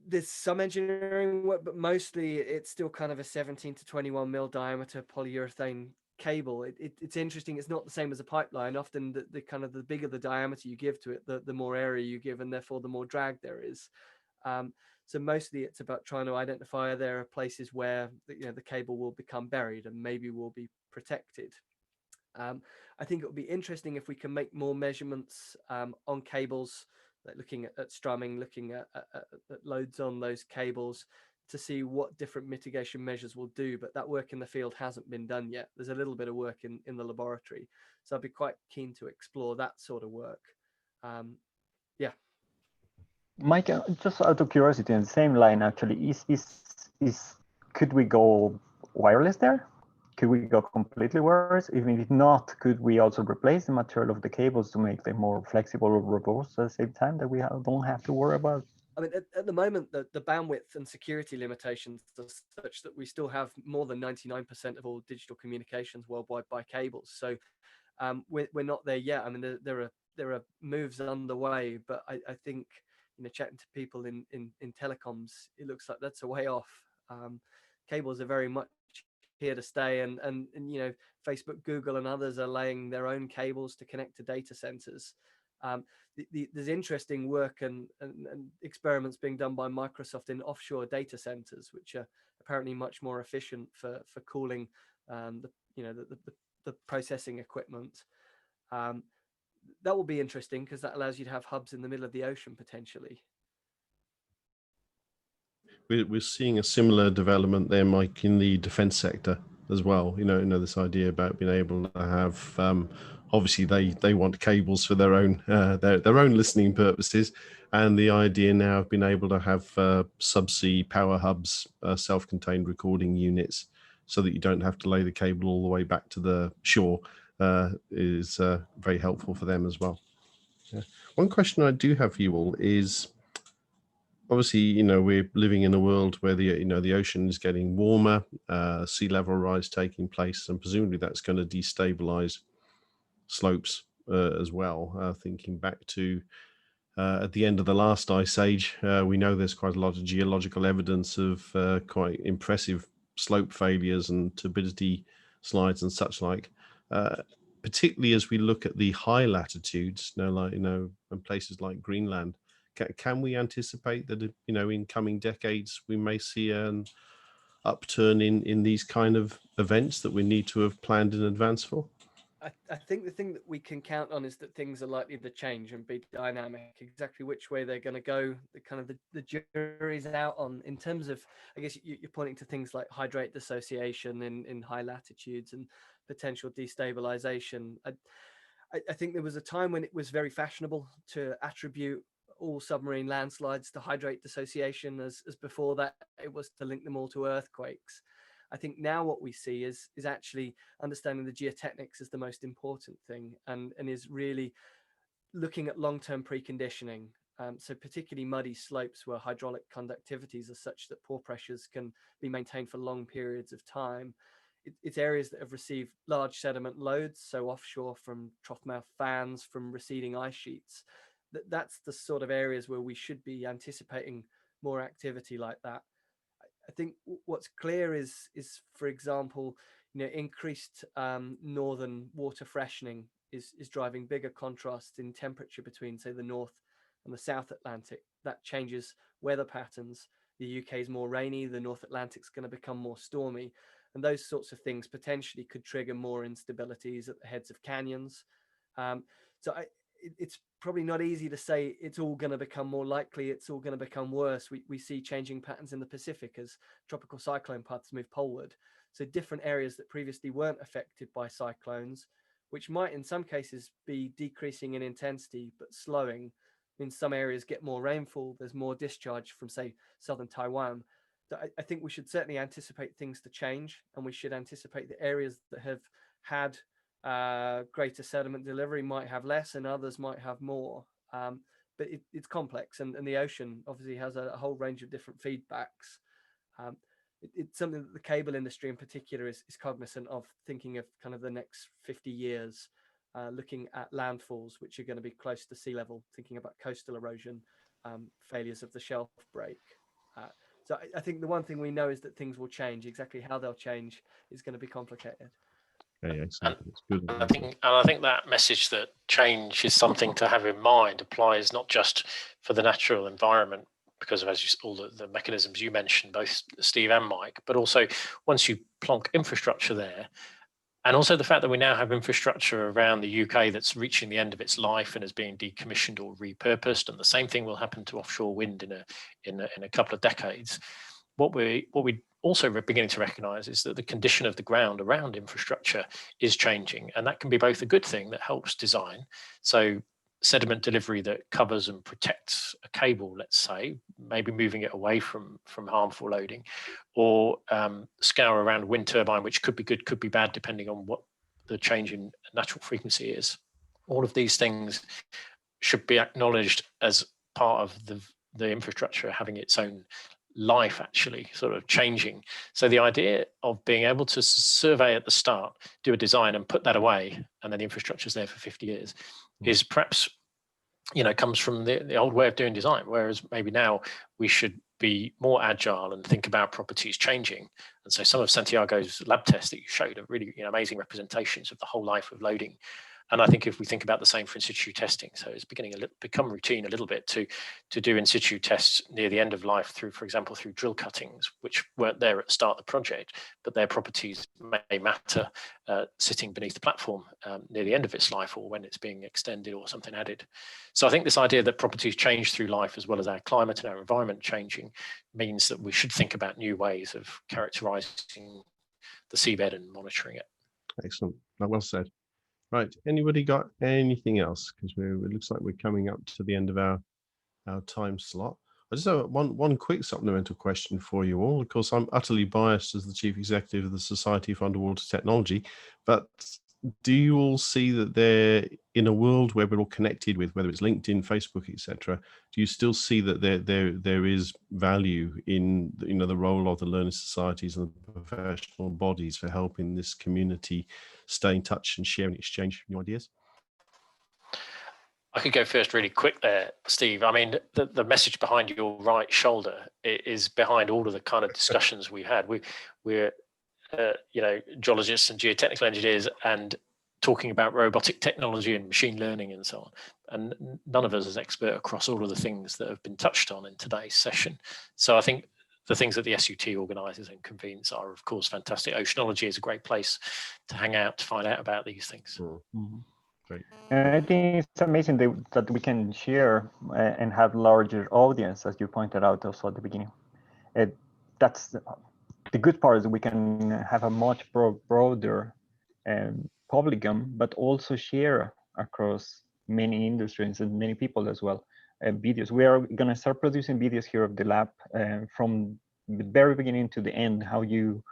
there's some engineering work, but mostly it's still kind of a 17 to 21 mil diameter polyurethane cable. It's interesting. It's not the same as a pipeline. Often the kind of the bigger the diameter you give to it, the more area you give, and therefore the more drag there is. So mostly it's about trying to identify there are places where the cable will become buried and maybe will be protected. I think it would be interesting if we can make more measurements on cables, like looking at strumming, looking at loads on those cables to see what different mitigation measures will do. But that work in the field hasn't been done yet. There's a little bit of work in the laboratory. So I'd be quite keen to explore that sort of work. Yeah. Mike, just out of curiosity, in the same line, actually, could we go wireless there? Could we go completely wireless? Even if not, could we also replace the material of the cables to make them more flexible or robust at the same time that we don't have to worry about? I mean, at the moment, the bandwidth and security limitations are such that we still have more than 99% of all digital communications worldwide by cables. So we're not there yet. I mean, there are moves underway, but I think chatting to people in telecoms, it looks like that's a way off. Cables are very much here to stay, and you know, Facebook, Google, and others are laying their own cables to connect to data centers. There's interesting work and experiments being done by Microsoft in offshore data centers, which are apparently much more efficient for cooling the processing equipment. That will be interesting because that allows you to have hubs in the middle of the ocean potentially. We're seeing a similar development there, Mike, in the defense sector as well. You know, this idea about being able to have, obviously they want cables for their own listening purposes, and the idea now of being able to have subsea power hubs, self-contained recording units, so that you don't have to lay the cable all the way back to the shore, is very helpful for them as well. Yeah. One question I do have for you all is, obviously, you know, we're living in a world where the ocean is getting warmer, sea level rise taking place, and presumably that's going to destabilize slopes as well. Thinking back to at the end of the last ice age, we know there's quite a lot of geological evidence of quite impressive slope failures and turbidity slides and such like. Particularly as we look at the high latitudes, and places like Greenland. Can we anticipate that, you know, in coming decades we may see an upturn in these kind of events that we need to have planned in advance for? I think the thing that we can count on is that things are likely to change and be dynamic. Exactly which way they're going to go, the jury's out on. In terms of, I guess you're pointing to things like hydrate dissociation in high latitudes and potential destabilization. I think there was a time when it was very fashionable to attribute all submarine landslides to hydrate dissociation, as before that it was to link them all to earthquakes. I think now what we see is actually understanding the geotechnics is the most important thing, and is really looking at long-term preconditioning. So particularly muddy slopes where hydraulic conductivities are such that pore pressures can be maintained for long periods of time. It's areas that have received large sediment loads, so offshore from trough mouth fans, from receding ice sheets. That's the sort of areas where we should be anticipating more activity like that. I think what's clear is for example, you know, increased northern water freshening is driving bigger contrasts in temperature between, say, the North and the South Atlantic. That changes weather patterns. The UK is more rainy, the North Atlantic's going to become more stormy, and those sorts of things potentially could trigger more instabilities at the heads of canyons. It's probably not easy to say it's all going to become more likely, it's all going to become worse. We see changing patterns in the Pacific as tropical cyclone paths move poleward. So different areas that previously weren't affected by cyclones, which might in some cases be decreasing in intensity but slowing, means some areas get more rainfall, there's more discharge from, say, southern Taiwan. I think we should certainly anticipate things to change, and we should anticipate the areas that have had greater sediment delivery might have less and others might have more. But it's complex, and the ocean obviously has a whole range of different feedbacks. It's something that the cable industry in particular is cognizant of, thinking of kind of the next 50 years, looking at landfalls which are going to be close to sea level, thinking about coastal erosion, failures of the shelf break. So I think the one thing we know is that things will change. Exactly how they'll change is going to be complicated. Okay, excellent. It's good. I think that message that change is something to have in mind applies not just for the natural environment, because of all the mechanisms you mentioned, both Steve and Mike, but also once you plonk infrastructure there, and also the fact that we now have infrastructure around the UK that's reaching the end of its life and is being decommissioned or repurposed, and the same thing will happen to offshore wind in a couple of decades. What we also beginning to recognize is that the condition of the ground around infrastructure is changing, and that can be both a good thing that helps design. So sediment delivery that covers and protects a cable, let's say, maybe moving it away from harmful loading, or scour around a wind turbine, which could be good, could be bad, depending on what the change in natural frequency is. All of these things should be acknowledged as part of the infrastructure having its own life, actually sort of changing. So the idea of being able to survey at the start, do a design and put that away, and then the infrastructure is there for 50 years is perhaps, comes from the old way of doing design, whereas maybe now we should be more agile and think about properties changing. And so some of Santiago's lab tests that you showed are really amazing representations of the whole life of loading. And I think if we think about the same for in situ testing, so it's become routine a little bit to do in situ tests near the end of life through, for example, through drill cuttings, which weren't there at the start of the project, but their properties may matter sitting beneath the platform near the end of its life, or when it's being extended or something added. So I think this idea that properties change through life, as well as our climate and our environment changing, means that we should think about new ways of characterizing the seabed and monitoring it. Excellent. Well said. Right. Anybody got anything else? Because it looks like we're coming up to the end of our time slot. I just have one quick supplemental question for you all. Of course, I'm utterly biased as the Chief Executive of the Society for Underwater Technology, but do you all see that they're in a world where we're all connected with, whether it's LinkedIn, Facebook, etc.? Do you still see that there is value in the role of the learning societies and the professional bodies for helping this community stay in touch and share and exchange new ideas? I could go first really quick there, Steve. I mean, the message behind your right shoulder is behind all of the kind of discussions we had. We're geologists and geotechnical engineers, and talking about robotic technology and machine learning and so on. And none of us is expert across all of the things that have been touched on in today's session. So I think the things that the SUT organises and convenes are, of course, fantastic. Oceanology is a great place to hang out, to find out about these things. Mm-hmm. Great. And I think it's amazing that we can share and have larger audience, as you pointed out also at the beginning. That's the good part, is we can have a much broader polygon, but also share across many industries and many people as well. Videos. We are going to start producing videos here of the lab from the very beginning to the end, how you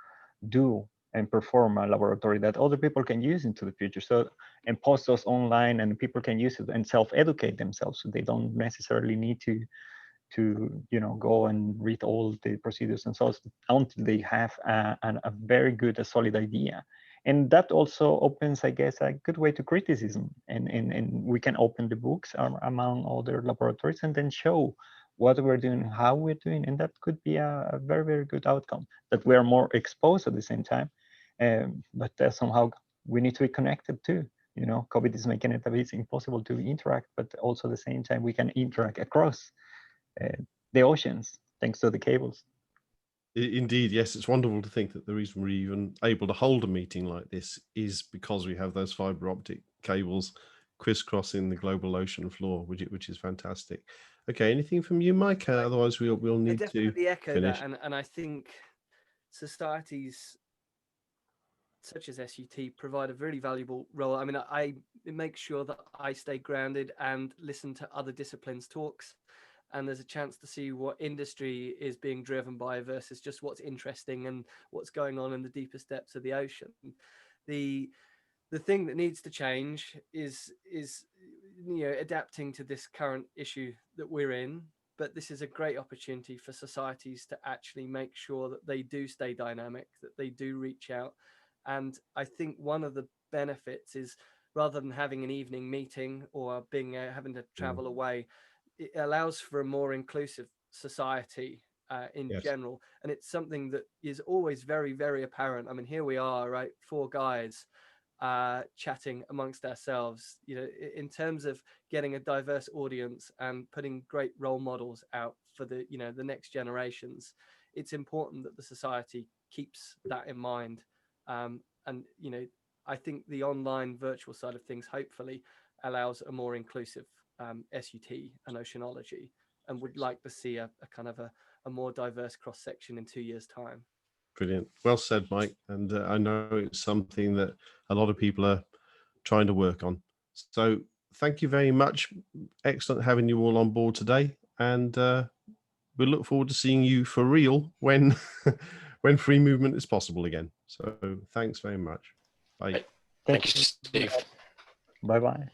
do and perform a laboratory that other people can use into the future. So, and post those online, and people can use it and self-educate themselves. So they don't necessarily need to go and read all the procedures and so on until they have a very good, solid idea. And that also opens, I guess, a good way to criticism. And we can open the books among other laboratories and then show what we're doing, how we're doing. And that could be a very, very good outcome, that we are more exposed at the same time. But somehow we need to be connected too. COVID is making it a bit impossible to interact, but also at the same time, we can interact across the oceans thanks to the cables. Indeed, yes. It's wonderful to think that the reason we're even able to hold a meeting like this is because we have those fiber optic cables crisscrossing the global ocean floor, which is fantastic. Okay, anything from you, Mike? Otherwise, we'll need to definitely echo finish. that, and I think societies such as SUT provide a really valuable role. I mean, it makes sure that I stay grounded and listen to other disciplines' talks, and there's a chance to see what industry is being driven by versus just what's interesting and what's going on in the deepest depths of the ocean. The thing that needs to change is adapting to this current issue that we're in. But this is a great opportunity for societies to actually make sure that they do stay dynamic, that they do reach out. And I think one of the benefits is, rather than having an evening meeting or having to travel away, it allows for a more inclusive society in general. And it's something that is always very, very apparent. I mean, here we are, right? 4 guys chatting amongst ourselves, in terms of getting a diverse audience and putting great role models out for the next generations. It's important that the society keeps that in mind. And I think the online virtual side of things hopefully allows a more inclusive SUT and oceanology, and would like to see a kind of a more diverse cross section in 2 years' time. Brilliant. Well said, Mike. And I know it's something that a lot of people are trying to work on. So thank you very much. Excellent having you all on board today. And we look forward to seeing you for real when when free movement is possible again. So thanks very much. Bye. Thank you, Steve. Bye-bye.